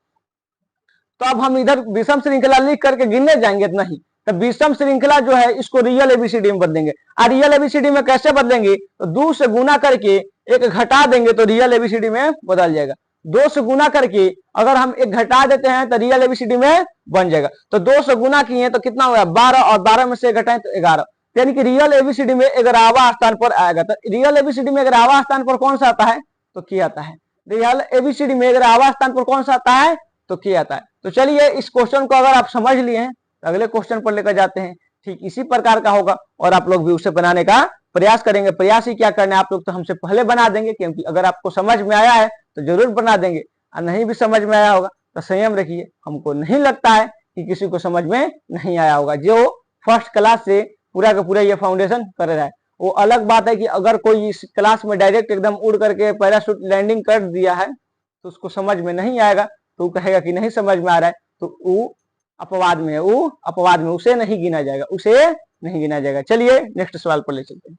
तो अब हम इधर विषम श्रृंखला लिख करके गिनने जाएंगे नहीं, तो विषम श्रृंखला जो है इसको रियल एबीसीडी में बदलेंगे। और रियल एबीसीडी में कैसे बदलेंगे? तो 2 से गुना करके एक घटा देंगे तो रियल एबीसीडी में बदल जाएगा। 2 से गुना करके अगर हम एक घटा देते हैं तो रियल एबीसीडी में बन जाएगा। तो 2 से गुना किए तो कितना हुआ? 12, और 12 में से घटाएं तो 11, यानी कि रियल एबीसीडी में 11वां स्थान पर आएगा। तो रियल एबीसीडी में 11वां स्थान पर कौन सा आता है? तो क्या आता है? रियल एबीसीडी में 11वां स्थान पर कौन सा आता है? तो क्या आता है? तो चलिए इस क्वेश्चन को अगर आप समझ लिए हैं तो अगले क्वेश्चन पर लेकर जाते हैं। ठीक इसी प्रकार का होगा और आप लोग भी उसे बनाने का प्रयास करेंगे। प्रयास ही क्या करना है, आप लोग तो हमसे पहले बना देंगे, क्योंकि अगर आपको समझ में आया है तो जरूर बना देंगे, और नहीं भी समझ में आया होगा तो संयम रखिए। हमको नहीं लगता है कि किसी को समझ में नहीं आया होगा। जो फर्स्ट क्लास से पूरा का पूरा ये फाउंडेशन कर रहा है। वो अलग बात है कि अगर कोई इस क्लास में डायरेक्ट एकदम उड़ करके पैराशूट लैंडिंग कर दिया है तो उसको समझ में नहीं आएगा, तो वो कहेगा कि नहीं समझ में आ रहा है, तो वो अपवाद में है, वो अपवाद में, उसे नहीं गिना जाएगा, उसे नहीं गिना जाएगा। चलिए नेक्स्ट सवाल पर ले चलते हैं।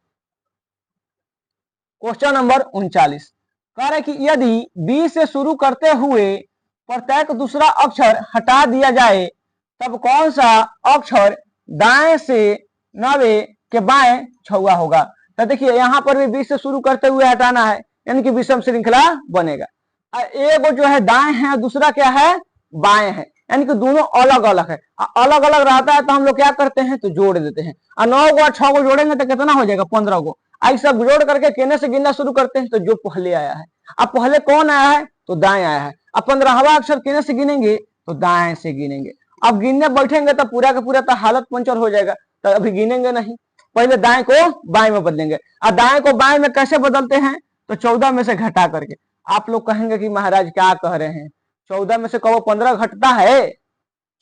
क्वेश्चन नंबर 39 कह रहे कि यदि बी से शुरू करते हुए प्रत्येक दूसरा अक्षर हटा दिया जाए तब कौन सा अक्षर दाएं से 90 के बाएं छुआ होगा? तो देखिए यहाँ पर भी बी से शुरू करते हुए हटाना है, यानी कि विषम श्रृंखला बनेगा। एक जो है दाएं है, दूसरा क्या है? बाएं है, यानी कि दोनों अलग अलग है। अलग अलग रहता है तो हम लोग क्या करते हैं? तो जोड़ देते हैं। और 9 को और 6 को जोड़ेंगे तो कितना हो जाएगा? 15 को। आई सब जोड़ करके केने से गिनना शुरू करते हैं, तो जो पहले आया है। अब पहले कौन आया है? तो दाएं आया है। अब 15वां अक्षर केने से गिनेंगे? तो दाएं से गिनेंगे। अब गिनने बैठेंगे तो पूरा का पूरा तो हालत पंचर हो जाएगा, तो अभी गिनेंगे नहीं, पहले दाएं को बाएं में बदलेंगे। और दाएं को बाएं में कैसे बदलते हैं? तो 14 में से घटा करके। आप लोग कहेंगे कि महाराज क्या कह रहे हैं, 14 में से कहो 15 घटता है,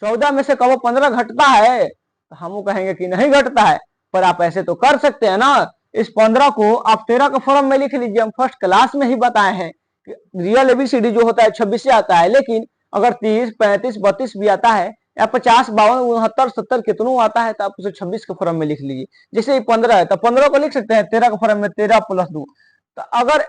14 में से कहो 15 घटता है? तो हम कहेंगे कि नहीं घटता है। पर आप ऐसे तो कर सकते हैं ना, इस 15 को आप 13 के फॉर्म में लिख लीजिए। हम फर्स्ट क्लास में ही बताए हैं कि रियल एबीसीडी जो होता है 26 से आता है, लेकिन अगर 30, 35, 32 भी आता है, या 50, 52, 69, 70 कितनों आता है, तो आप उसे 26 के फॉर्म में लिख लीजिए। जैसे 15 है तो 15 को लिख सकते हैं 13 के फॉर्म में, 13 + 2। तो अगर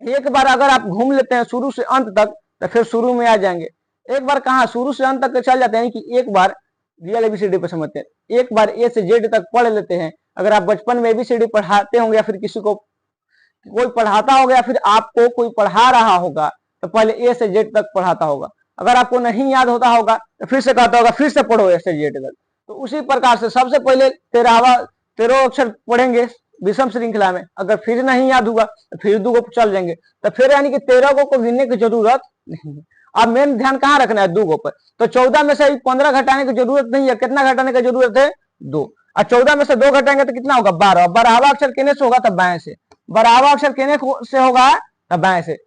एक बार अगर आप घूम लेते हैं शुरू से अंत तक तो फिर शुरू में आ जाएंगे। एक बार कहा शुरू से अंत तक चल जाते हैं कि एक बार रियल एबीसीडी पे समझते हैं, एक बार ए से जेड तक पढ़ लेते हैं। अगर आप बचपन में एबीसीडी पढ़ाते होंगे या फिर किसी को कोई पढ़ाता होगा या फिर आपको कोई पढ़ा रहा होगा तो पहले ए से जेड तक पढ़ाता होगा। अगर आपको नहीं याद होता होगा तो फिर से कहता होगा फिर से पढ़ो ए से जेड तक। तो उसी प्रकार से सबसे पहले 13 अक्षर पढ़ेंगे विषम श्रृंखला में। अगर फिर नहीं याद हुआ तो फिर 2 को चल जाएंगे, तो फिर यानी कि 13 को गिनने की जरूरत नहीं है। अब मेन ध्यान कहाँ रखना है? 2 पर। तो 14 में से 15 घटाने की जरूरत नहीं है। कितना घटाने की जरूरत है? 2। और 14 में से 2 घटाएंगे तो कितना होगा? 12। 12वां अक्षर केने से होगा? तब बाएं से। 12वां अक्षर केने से होगा? तब बाएं से।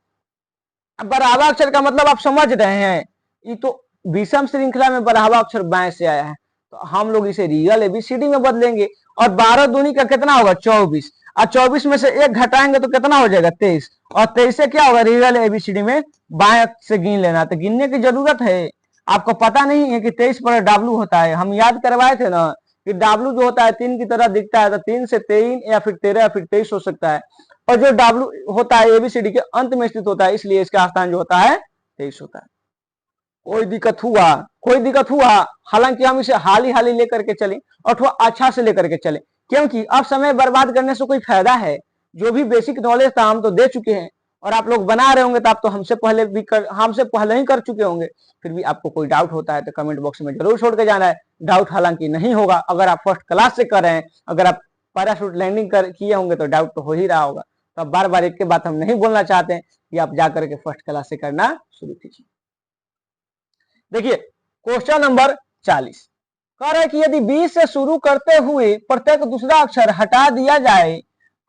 अब 12वां अक्षर का मतलब आप समझ रहे हैं, ये तो विषम श्रृंखला में 12वां अक्षर बाएं से आया है, तो हम लोग इसे रियल एबीसीडी में बदलेंगे। और 12 दूनी का कितना होगा? 24। और 24 में से 1 घटाएंगे तो कितना हो जाएगा? 23। और 23 से क्या होगा? रियल एबीसीडी में बाएं से गिन लेना। तो गिनने की जरूरत है। आपको पता नहीं है कि 23 पर डब्ल्यू होता है? हम याद करवाए थे ना कि डब्ल्यू जो होता है 3 की तरह दिखता है, तो 3 से 3 या फिर 13 या फिर 23 हो सकता है। और जो डब्ल्यू होता है एबीसीडी के अंत में स्थित होता है, इसलिए इसका स्थान जो होता है 23 होता है। कोई दिक्कत हुआ? कोई दिक्कत हुआ? हालांकि हम इसे हाली लेकर के चले और थोड़ा अच्छा से लेकर के चले, क्योंकि अब समय बर्बाद करने से कोई फायदा है। जो भी बेसिक नॉलेज था हम तो दे चुके हैं, और आप लोग बना रहे होंगे तो आप तो हमसे पहले ही कर चुके होंगे। फिर भी आपको कोई डाउट होता है तो कमेंट बॉक्स में जरूर छोड़ के जाना है। डाउट हालांकि नहीं होगा, अगर आप फर्स्ट क्लास से कर रहे हैं, अगर आप पैराशूट लैंडिंग किए होंगे तो डाउट तो हो ही रहा होगा। तो बार बार एक के बात हम नहीं बोलना चाहते हैं कि आप जाकर के फर्स्ट क्लास से करना शुरू कीजिए। देखिए क्वेश्चन नंबर 40 कह रहा है कि यदि 20 से शुरू करते हुए प्रत्येक दूसरा अक्षर हटा दिया जाए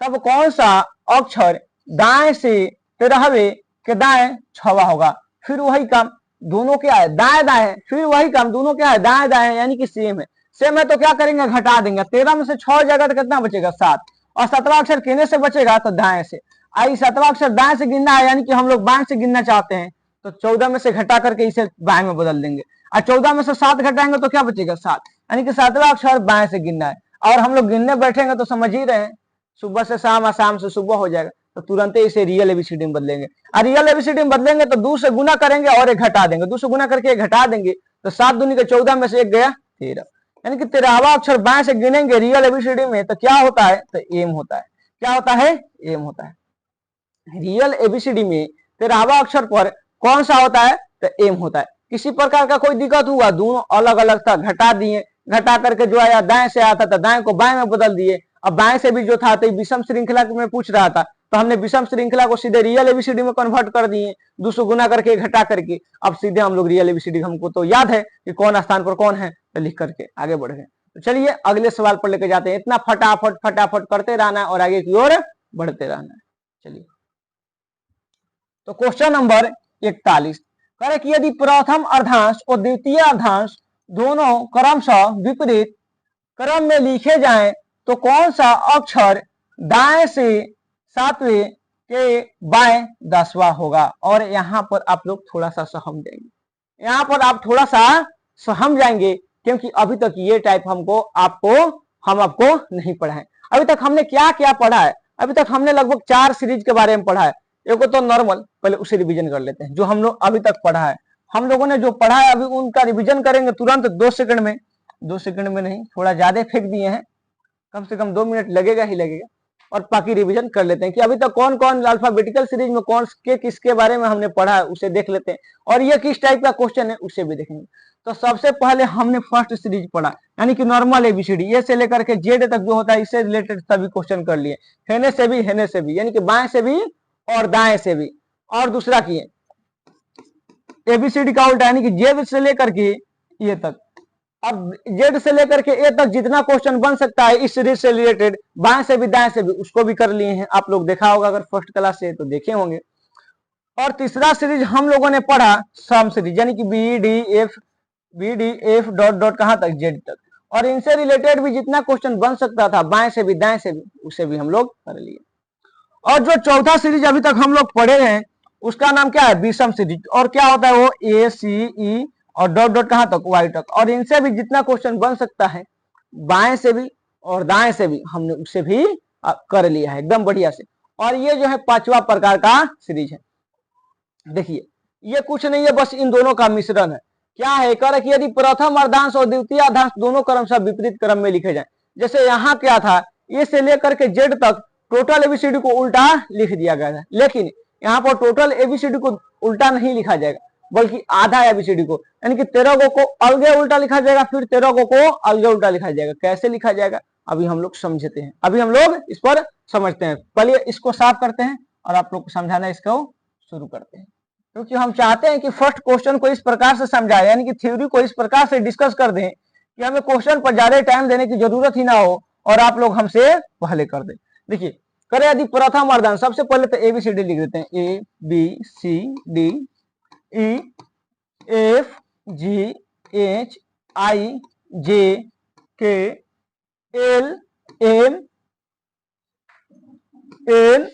तब कौन सा अक्षर दाएं से 13वें के दाएं 6वां होगा? फिर वही काम दोनों क्या है? दाएं दाएं। फिर वही काम दोनों क्या है? दाएं दाएं, यानी कि सेम है। सेम है तो क्या करेंगे? घटा देंगे। 13 में से 6 जाएगा तो कितना बचेगा? 7। और 7वां अक्षर किने से बचेगा तो दाएं से। आई 7वां अक्षर दाएं से गिनना है, यानी कि हम लोग बाएं से गिनना चाहते हैं तो 14 में से घटा करके इसे बाएं में बदल देंगे, और 14 में से 7 घटाएंगे तो क्या बचेगा 7, यानी कि 7वां अक्षर बाएं से गिनना है। और हम लोग गिनने बैठेंगे तो समझ ही रहे हैं, सुबह से शाम और शाम से सुबह हो जाएगा, तो तुरंत ही इसे रियल एबीसीडी में बदलेंगे। और रियल एबीसीडी में बदलेंगे तो 2 से गुना करेंगे और एक घटा देंगे, 2 से गुना करके एक घटा देंगे, तो 7 दूनी के 14 में से एक गया 13, यानी कि 13वां अक्षर बाएं से गिनेंगे रियल एबीसीडी में तो क्या होता है तो एम होता है। क्या होता है? एम होता है। रियल एबीसीडी में 13वां अक्षर पर कौन सा होता है तो एम होता है। किसी प्रकार का कोई दिक्कत हुआ, दोनों अलग अलग था, घटा दिए, घटा करके जो आया दाएं से आता था दाएं को बाएं में बदल दिए। अब बाएं से भी जो था तो विषम श्रृंखला में पूछ रहा था, तो हमने विषम श्रृंखला को सीधे रियल एबीसीडी में कन्वर्ट कर दिए, 200 गुना करके घटा करके। अब सीधे हम लोग रियल एबीसीडी, हमको तो याद है कि कौन स्थान पर कौन है, तो लिख करके आगे बढ़ गए। तो चलिए अगले सवाल पर लेके जाते हैं। इतना फटाफट फटाफट करते रहना और आगे की ओर बढ़ते रहना है। चलिए तो क्वेश्चन नंबर 41 करे कि यदि प्रथम अर्धांश और द्वितीय अर्धांश दोनों क्रमशः विपरीत क्रम में लिखे जाएं तो कौन सा अक्षर दाएं से 7वें के बाएं 10वां होगा। और यहाँ पर आप लोग थोड़ा सा सहम जाएंगे, यहाँ पर आप थोड़ा सा सहम जाएंगे, क्योंकि अभी तक ये टाइप हम आपको नहीं पढ़ाए। अभी तक हमने क्या क्या पढ़ा है? अभी तक हमने लगभग 4 सीरीज के बारे में पढ़ा है। एक तो नॉर्मल, पहले उसे रिवीजन कर लेते हैं। जो हम लोग अभी तक पढ़ा है, हम लोगों ने जो पढ़ा है अभी उनका रिवीजन करेंगे तुरंत 2 सेकंड में, 2 सेकंड में नहीं, थोड़ा ज्यादा फेंक दिए हैं, कम से कम 2 मिनट लगेगा ही लगेगा। और बाकी रिवीजन कर लेते हैं कि अभी तक कौन कौन अल्फाबेटिकल सीरीज में कौन के किसके बारे में हमने पढ़ा है, उसे देख लेते हैं। और ये किस टाइप का क्वेश्चन है उसे भी देखेंगे। तो सबसे पहले हमने फर्स्ट सीरीज पढ़ा, यानी कि नॉर्मल एबीसीडी, ए से लेकर के जेड तक जो होता है इससे रिलेटेड सभी क्वेश्चन कर लिए, हेने से भी, यानी कि बाएं से भी और दाएं से भी। और दूसरा किए एबीसीडी का उल्टा, यानी कि जेड से लेकर के ये तक। अब जेड से लेकर के ए तक जितना क्वेश्चन बन सकता है इस सीरीज से रिलेटेड, बाएं से भी दाएं से भी, उसको भी कर लिए हैं। आप लोग देखा होगा, अगर फर्स्ट क्लास से तो देखे होंगे। और तीसरा सीरीज हम लोगों ने पढ़ा सम सीरीज, यानी कि B D F dot dot कहां तक जेड तक। और इनसे रिलेटेड भी जितना क्वेश्चन बन सकता था बाएं से भी दाएं से भी, उसे भी हम लोग कर लिए। और जो चौथा सीरीज अभी तक हम लोग पढ़े हैं उसका नाम क्या है? विषम सीरीज। और क्या होता है वो? ए सी ई और डॉट डॉट कहां तक? वाई तक। और इनसे भी जितना क्वेश्चन बन सकता है बाएं से भी और दाएं से भी, हमने उसे भी कर लिया है एकदम बढ़िया से। और ये जो है 5वां प्रकार का सीरीज है। देखिए ये कुछ नहीं है, बस इन दोनों का मिश्रण है। क्या है? कर कि यदि प्रथम अर्धांश और द्वितीय अर्धांश दोनों क्रमशः विपरीत क्रम में लिखे जाए। जैसे यहाँ क्या था, ए से लेकर के जेड तक टोटल एबीसीडी को उल्टा लिख दिया गया है, लेकिन यहाँ पर टोटल एबीसीडी को उल्टा नहीं लिखा जाएगा, बल्कि आधा एबीसीडी को, यानी कि 13 को अलगे उल्टा लिखा जाएगा, फिर 13 को अलगे उल्टा लिखा जाएगा। कैसे लिखा जाएगा अभी हम लोग समझते हैं, अभी हम लोग इस पर समझते हैं। पहले इसको साफ करते हैं और आप लोग को समझाना इसको शुरू करते हैं, क्योंकि हम चाहते हैं कि फर्स्ट क्वेश्चन को इस प्रकार से समझाए, यानी कि थ्योरी को इस प्रकार से डिस्कस कर दें कि हमें क्वेश्चन पर ज्यादा टाइम देने की जरूरत ही ना हो और आप लोग हमसे पहले कर दें। देखिए करें यदि प्रथम अर्धांश, सबसे पहले तो एबीसीडी लिख देते हैं, A B C D E F G H I J K L M N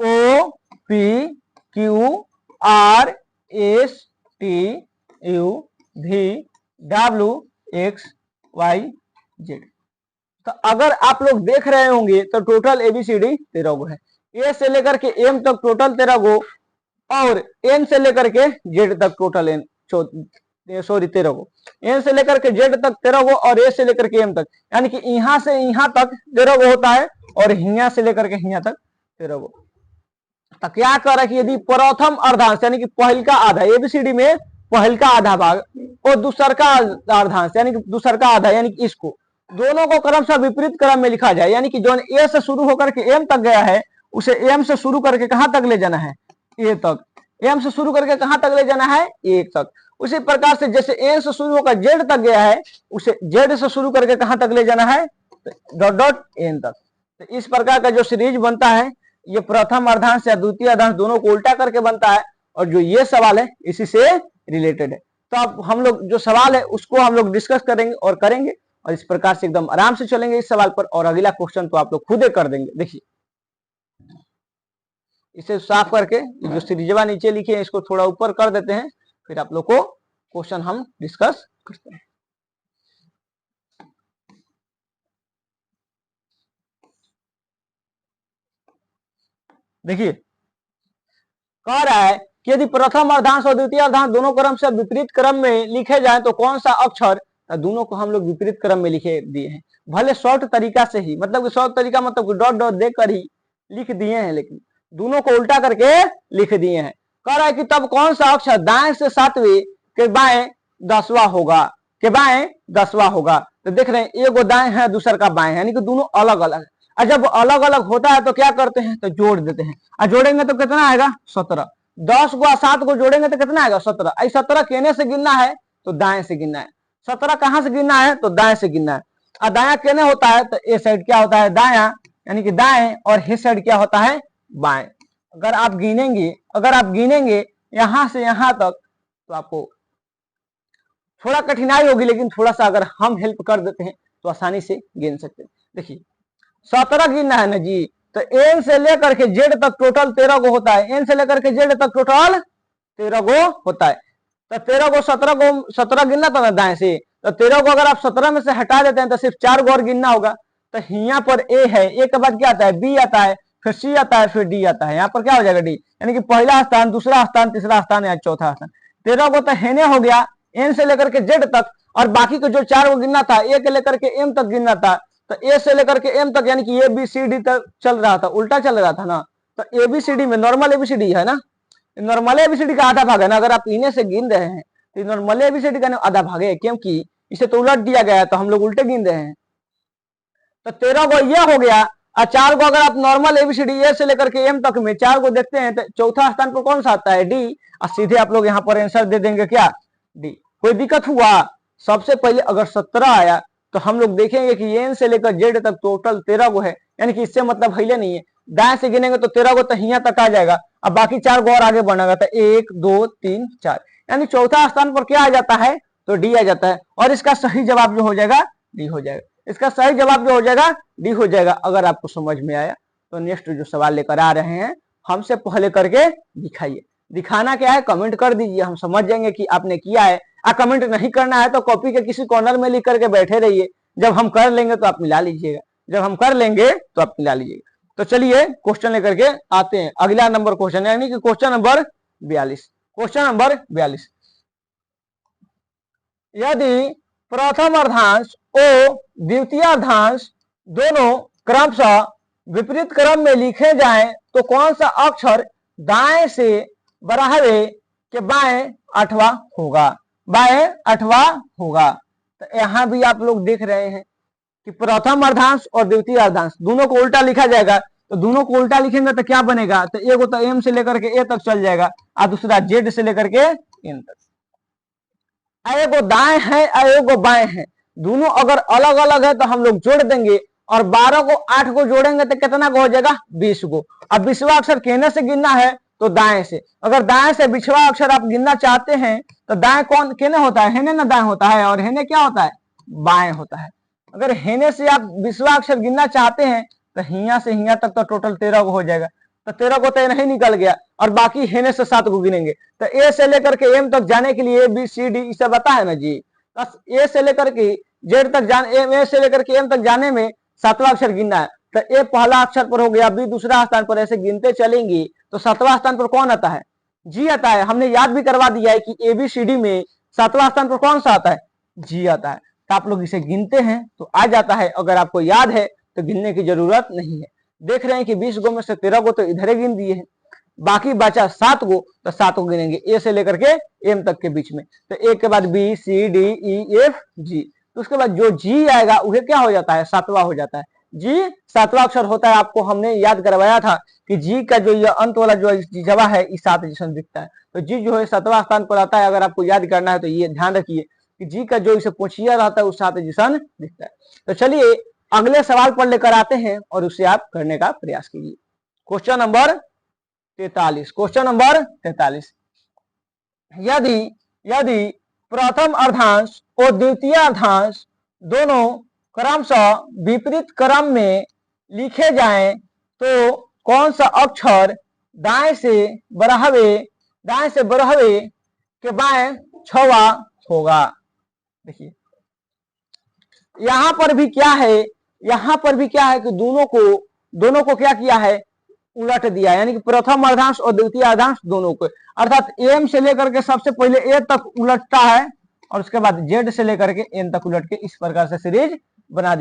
O P Q R S T U V W X Y Z. तो अगर आप लोग देख रहे होंगे तो टोटल एबीसीडी 13 गो है। ए से लेकर के एम तक टोटल 13 गो और एन से लेकर के जेड तक टोटल 13 गो। एन से लेकर के जेड तक 13 गो और ए से लेकर के एम तक, यानी कि यहां से यहां तक 13 गो होता है और यहाँ से लेकर के यहाँ तक 13 गो। तो क्या कर रहा है कि यदि प्रथम अर्धांश, यानी कि पहल का आधा, एबीसीडी में पहल का आधा भाग और दूसर का अर्धांश, यानी कि दूसर का आधा, यानी कि इसको दोनों को क्रमशः विपरीत क्रम में लिखा जाए, यानी कि जो ए से शुरू होकर के एम तक गया है उसे एम से शुरू करके कहां तक ले जाना है? ए तक। एम से शुरू करके कहां तक ले जाना है? एक तक। उसी प्रकार से जैसे एन से शुरू होकर जेड तक गया है उसे जेड से शुरू करके कहां तक ले जाना है? डॉट डॉट एन तक। तो इस प्रकार का जो सीरीज बनता है ये प्रथम अर्धांश या द्वितीय अर्धांश दोनों को उल्टा करके बनता है। और जो ये सवाल है इसी से रिलेटेड है। तो अब हम लोग जो सवाल है उसको हम लोग डिस्कस करेंगे और करेंगे और इस प्रकार से एकदम आराम से चलेंगे इस सवाल पर, और अगला क्वेश्चन तो आप लोग खुद ही कर देंगे। देखिए इसे साफ करके जो सीरीजवा नीचे लिखे हैं इसको थोड़ा ऊपर कर देते हैं, फिर आप लोग को क्वेश्चन हम डिस्कस करते हैं। देखिए कह रहा है कि यदि प्रथम अर्धांश और द्वितीय अर्धांश दोनों क्रम से विपरीत क्रम में लिखे जाए तो कौन सा अक्षर, दोनों को हम लोग विपरीत क्रम में लिखे दिए हैं, भले शॉर्ट तरीका से ही, मतलब शॉर्ट तरीका मतलब डॉट डॉट देकर ही लिख दिए हैं, लेकिन दोनों को उल्टा करके लिख दिए हैं। कह रहा है कि तब कौन सा अक्षर दाएं से सातवें के बाएं 10वां होगा, के बाएं 10वां होगा। तो देख रहे हैं एक दाएं है दूसरा का बाएं है, यानी कि दोनों अलग अलग है। और जब अलग अलग होता है तो क्या करते हैं, तो जोड़ देते हैं, और जोड़ेंगे तो कितना आएगा 17। 10 को 7 को जोड़ेंगे तो कितना आएगा 17। 17 केने से गिनना है तो दाएं से गिनना है, 17 कहां से गिनना है तो दाएं से गिनना है। और दाया केने होता है तो ए साइड क्या होता है दाया, यानी कि दाएं, और हे साइड क्या होता है बाएं। अगर आप गिनेंगे यहां से यहां तक तो आपको थोड़ा कठिनाई होगी, लेकिन थोड़ा सा अगर हम हेल्प कर देते हैं तो आसानी से गिन सकते हैं। देखिए 17 गिनना है ना जी, तो एन से लेकर के जेड तक टोटल 13 गो होता है, एन से लेकर के जेड तक टोटल 13 गो होता है। तो 13 को 17 गिनना था ना दाएं से, तो 13 को अगर आप 17 में से हटा देते हैं तो सिर्फ 4 गो और गिनना होगा। तो यहाँ पर ए है, ए के बाद क्या आता है बी आता है, फिर सी आता है, फिर डी आता है। यहाँ पर क्या हो जाएगा डी, यानी कि पहला स्थान, दूसरा स्थान, तीसरा स्थान या चौथा स्थान। 13 को तो हेने हो गया एन से लेकर के जेड तक, और बाकी को जो 4 को गिनना था ए के लेकर के एम तक गिनना था, तो ए से लेकर के एम तक, यानी कि ए बी सी डी तक चल रहा था, उल्टा चल रहा था ना। तो ए बी सी डी में नॉर्मल एबीसीडी है ना, नॉर्मल एबीसीडी का आधा भाग है ना। अगर आप इन्हें से गिन रहे हैं तो नॉर्मल एबीसीडी का आधा भाग है, क्योंकि इसे तो उलट दिया गया है तो हम लोग उल्टे गिन रहे हैं। तो 13 को ये हो गया, और 4 को अगर आप नॉर्मल एबीसीडी ए से लेकर के एम तक में 4 को देखते हैं तो चौथा स्थान पर कौन सा आता है डी, और सीधे आप लोग यहाँ पर आंसर दे देंगे क्या डी। कोई दिक्कत हुआ? सबसे पहले अगर 17 आया तो हम लोग देखेंगे कि एन से लेकर जेड तक टोटल 13 गो है, यानी कि इससे मतलब हिले नहीं है। दाएं से गिनेंगे तो 13 गो तो यहाँ तक आ जाएगा, अब बाकी 4 गो और आगे बढ़ेगा तो 1 2 3 4, यानी चौथा स्थान पर क्या आ जाता है तो डी आ जाता है। और इसका सही जवाब जो हो जाएगा डी हो जाएगा, इसका सही जवाब जो हो जाएगा डी हो जाएगा। अगर आपको समझ में आया तो नेक्स्ट जो सवाल लेकर आ रहे हैं हमसे पहले करके दिखाइए। दिखाना क्या है कमेंट कर दीजिए, हम समझ जाएंगे कि आपने किया है। कमेंट नहीं करना है तो कॉपी के किसी कॉर्नर में लिख करके बैठे रहिए, जब हम कर लेंगे तो आप मिला लीजिएगा, जब हम कर लेंगे तो आप मिला लीजिएगा। तो चलिए क्वेश्चन लेकर के आते हैं, अगला नंबर क्वेश्चन, यानी कि क्वेश्चन नंबर 42। क्वेश्चन नंबर 42, यदि प्रथम अर्धांश और द्वितीय अर्धांश दोनों क्रमशः विपरीत क्रम में लिखे जाएं तो कौन सा अक्षर दाएं से बराहवे के बाएं 8वां होगा, बाएं 8वां होगा। तो यहां भी आप लोग देख रहे हैं कि प्रथम अर्धांश और द्वितीय अर्धांश दोनों को उल्टा लिखा जाएगा, तो दोनों को उल्टा लिखेंगे तो क्या बनेगा, तो एक तो एम से लेकर के ए तक चल जाएगा, और दूसरा जेड से लेकर के एन तक। एगो दाएं है एगो बाएं है, दोनों अगर अलग अलग है तो हम लोग जोड़ देंगे, और 12 को 8 को जोड़ेंगे तो कितना को हो जाएगा 20 को। अब 20वां अक्षर कहने से गिनना है तो दाएं से, अगर दाएं से 20वां अक्षर आप गिनना चाहते हैं तो दाएं कौन केने होता है, हेने ना दाएं होता है, और हेने क्या होता है बाएं होता है। अगर हेने से आप 20वां अक्षर गिनना चाहते हैं तो हिया से हिया तक तो टोटल 13 को हो जाएगा, तो 13 को तो नहीं निकल गया, और बाकी हेने से 7 को गिनेंगे। तो ए से लेकर के एम तक जाने के लिए बी सी डी इसे बता है ना जी, बस ए से लेकर के जेड तक जाने, ए से लेकर के एम तक जाने में 7वां अक्षर गिनना है। तो ए पहला अक्षर पर हो गया, बी दूसरा स्थान पर, ऐसे गिनते चलेंगे तो 7वां स्थान पर कौन आता है जी आता है। हमने याद भी करवा दिया है कि एबीसीडी में 7वां स्थान पर कौन सा आता है जी आता है। तो आप लोग इसे गिनते हैं तो आ जाता है, अगर आपको याद है तो गिनने की जरूरत नहीं है। देख रहे हैं कि 20 गो में से 13 गो तो इधर ही गिन दिए हैं, बाकी बचा 7 गो, तो 7 को गिनेंगे ए से लेकर के एम तक के बीच में। तो ए के बाद B C D E F G, तो उसके बाद जो जी आएगा वह क्या हो जाता है 7वां हो जाता है। जी 7वां अक्षर होता है, आपको हमने याद करवाया था कि जी का जो ये अंत वाला जो जवा है इस 7 जैसा दिखता है, तो जी जो है 7वां स्थान पर आता है। अगर आपको याद करना है तो ये ध्यान रखिए कि जी का जो इसे पूछिया रहता है उस 7 जैसा दिखता है। तो चलिए अगले सवाल पर लेकर आते हैं और उसे आप करने का प्रयास कीजिए। क्वेश्चन नंबर 43, क्वेश्चन नंबर 43, यदि प्रथम अर्धांश और द्वितीय अर्धांश दोनों क्रमशः विपरीत क्रम में लिखे जाएं तो कौन सा अक्षर दाएं से बरहवे के बाएं छवा होगा। देखिए यहाँ पर भी क्या है, कि दोनों को क्या किया है, उलट दिया, यानी कि प्रथम अर्धांश और द्वितीय अर्धांश दोनों को, अर्थात एम से लेकर के सबसे पहले ए तक उलटता है और उसके बाद जेड से लेकर के एन तक उलट के इस प्रकार से सीरीज बना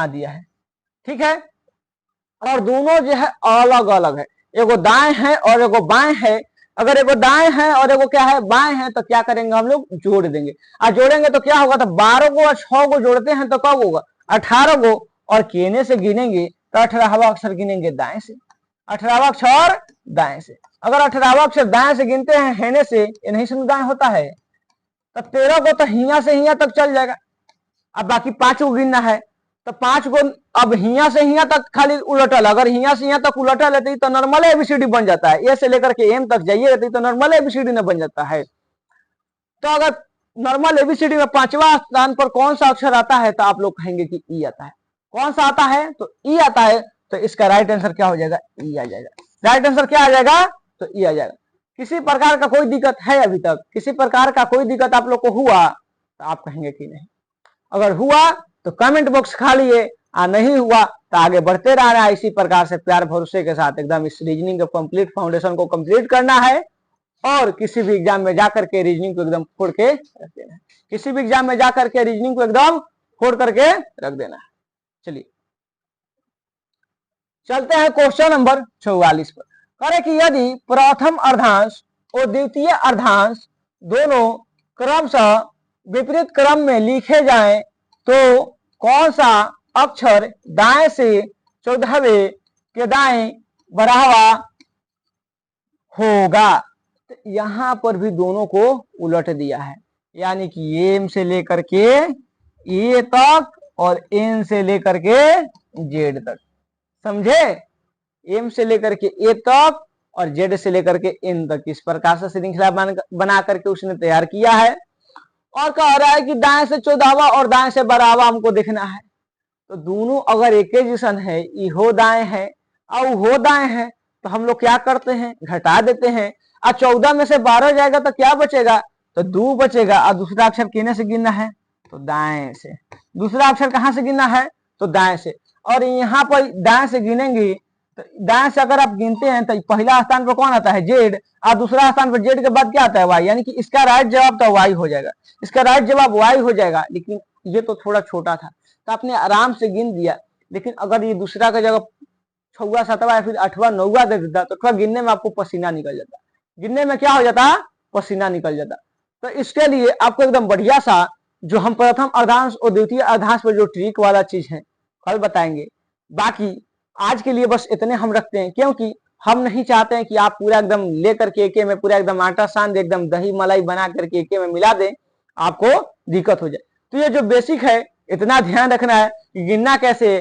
दिया, है। ठीक है, और दोनों जो है अलग अलग है, एगो दाएं है और एगो बाएं है। अगर एगो दाएं है और एगो क्या है, बाएं है, तो क्या करेंगे हम लोग, जोड़ देंगे। और जोड़ेंगे तो क्या होगा, तो 12 को और 6 को जोड़ते हैं तो कब होगा, 18 को, और केने से गिनेंगे तो 18वां अक्षर गिनेंगे दाएं से, 18वां अक्षर दाएं से। अगर 18वां अक्षर दाएं से गिनते हैं हेने से, नहीं से दाएं होता है, तो 13 को तो हिया से हिया तक चल जाएगा। अब बाकी 5 को गिनना है, तो 5 को अब हिया से हिया तक खाली उलटल, अगर हिया से हिया तक उलटल है तो नॉर्मल एबीसीडी बन जाता है। ए से लेकर के एम तक जाइए तो नॉर्मल एबीसीडी न बन जाता है। तो अगर नॉर्मल एबीसीडी में 5वां स्थान पर कौन सा अक्षर आता है, तो आप लोग कहेंगे कि ई आता है। कौन सा आता है, तो ई आता है। तो इसका राइट आंसर क्या हो जाएगा, ई आ जाएगा। राइट आंसर क्या आ जाएगा, तो ई आ जाएगा। किसी प्रकार का कोई दिक्कत है, अभी तक किसी प्रकार का कोई दिक्कत आप लोग को हुआ तो आप कहेंगे कि नहीं। अगर हुआ तो कमेंट बॉक्स खाली नहीं हुआ तो आगे बढ़ते रहना है। इसी प्रकार से प्यार भरोसे के साथ एकदम इस रीजनिंग के कंप्लीट फाउंडेशन को कंप्लीट करना है और किसी भी एग्जाम में जाकर के रीजनिंग को एकदम फोड़ के रख देना है। किसी भी एग्जाम में जाकर के रीजनिंग को एकदम फोड़ करके रख देना है। चलिए चलते हैं क्वेश्चन नंबर 44 पर। करें कि यदि प्रथम अर्धांश और द्वितीय अर्धांश दोनों क्रमशः विपरीत क्रम में लिखे जाएं तो कौन सा अक्षर दाएं से 14वें के दाएं बढ़ावा होगा। तो यहां पर भी दोनों को उलट दिया है, यानी कि एम से लेकर के ए तक और एन से लेकर के जेड तक, समझे। एम से लेकर के ए तक और जेड से लेकर के एन तक इस प्रकार से श्रृंखला बना करके उसने तैयार किया है। और कह रहा है कि दाएं से 14वां और दाएं से 12वां हमको देखना है। तो दोनों अगर एक जैसन है, इहो दाएं है और वो दाएं है, तो हम लोग क्या करते हैं, घटा देते हैं। और 14 में से 12 जाएगा तो क्या बचेगा, तो 2 बचेगा। और दूसरा अक्षर किने से गिनना है, तो दाएं से। दूसरा अक्षर कहां से गिनना है, तो दाएं से। और यहाँ पर दाएं से गिनेंगे तो दाएं से अगर आप गिनते हैं तो पहला स्थान पर कौन आता है, जेड, और दूसरा स्थान पर जेड के बाद क्या आता है, वाई, यानी कि इसका राइट जवाब तो वाई हो जाएगा। इसका राइट जवाब वाई हो जाएगा। लेकिन ये तो थोड़ा छोटा था तो आपने आराम से गिन दिया। लेकिन अगर ये दूसरा का जगह 6वां 7वां या फिर 8वां 9वां दे देता तो थोड़ा गिनने में आपको पसीना निकल जाता। गिनने में क्या हो जाता, पसीना निकल जाता। तो इसके लिए आपको एकदम बढ़िया सा जो हम प्रथम अर्धांश और द्वितीय अर्धांश पर जो ट्रिक वाला चीज है कल बताएंगे। बाकी आज के लिए बस इतने हम रखते हैं, क्योंकि हम नहीं चाहते हैं कि आप पूरा एकदम लेकर के एके में पूरा एकदम आटा सान दे, एकदम दही मलाई बना करके एके में मिला दे, आपको दिक्कत हो जाए। तो ये जो बेसिक है इतना ध्यान रखना है कि गिनना कैसे।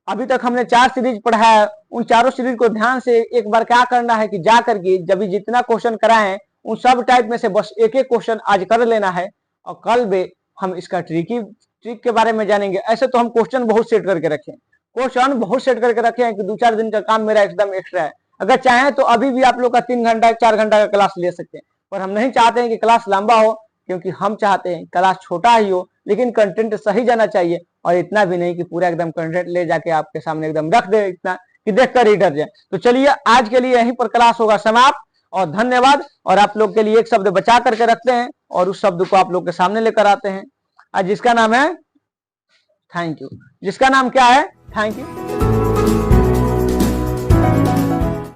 अभी तक हमने 4 सीरीज पढ़ा है, उन चारों सीरीज को ध्यान से एक बार क्या करना है कि जा करके जब भी जितना क्वेश्चन कराए उन सब टाइप में से बस एक एक क्वेश्चन आज कर लेना है और कल भी हम इसका ट्रिक के बारे में जानेंगे। ऐसे तो हम क्वेश्चन बहुत सेट करके रखे हैं कि 2-4 दिन का काम मेरा एकदम एक्स्ट्रा है। अगर चाहें तो अभी भी आप लोग का 3 घंटा 4 घंटा का क्लास ले सकते हैं, पर हम नहीं चाहते हैं कि क्लास लंबा हो, क्योंकि हम चाहते हैं क्लास छोटा ही हो लेकिन कंटेंट सही जाना चाहिए। और इतना भी नहीं कि पूरा एकदम कंटेंट ले जाके आपके सामने एकदम रख दे इतना कि देखकर ही डर जाए। तो चलिए आज के लिए यहीं पर क्लास होगा समाप्त और धन्यवाद। और आप लोग के लिए एक शब्द बचा करके रखते हैं और उस शब्द को आप लोग के सामने लेकर आते हैं, जिसका नाम है थैंक यू। जिसका नाम क्या है, थैंक यू।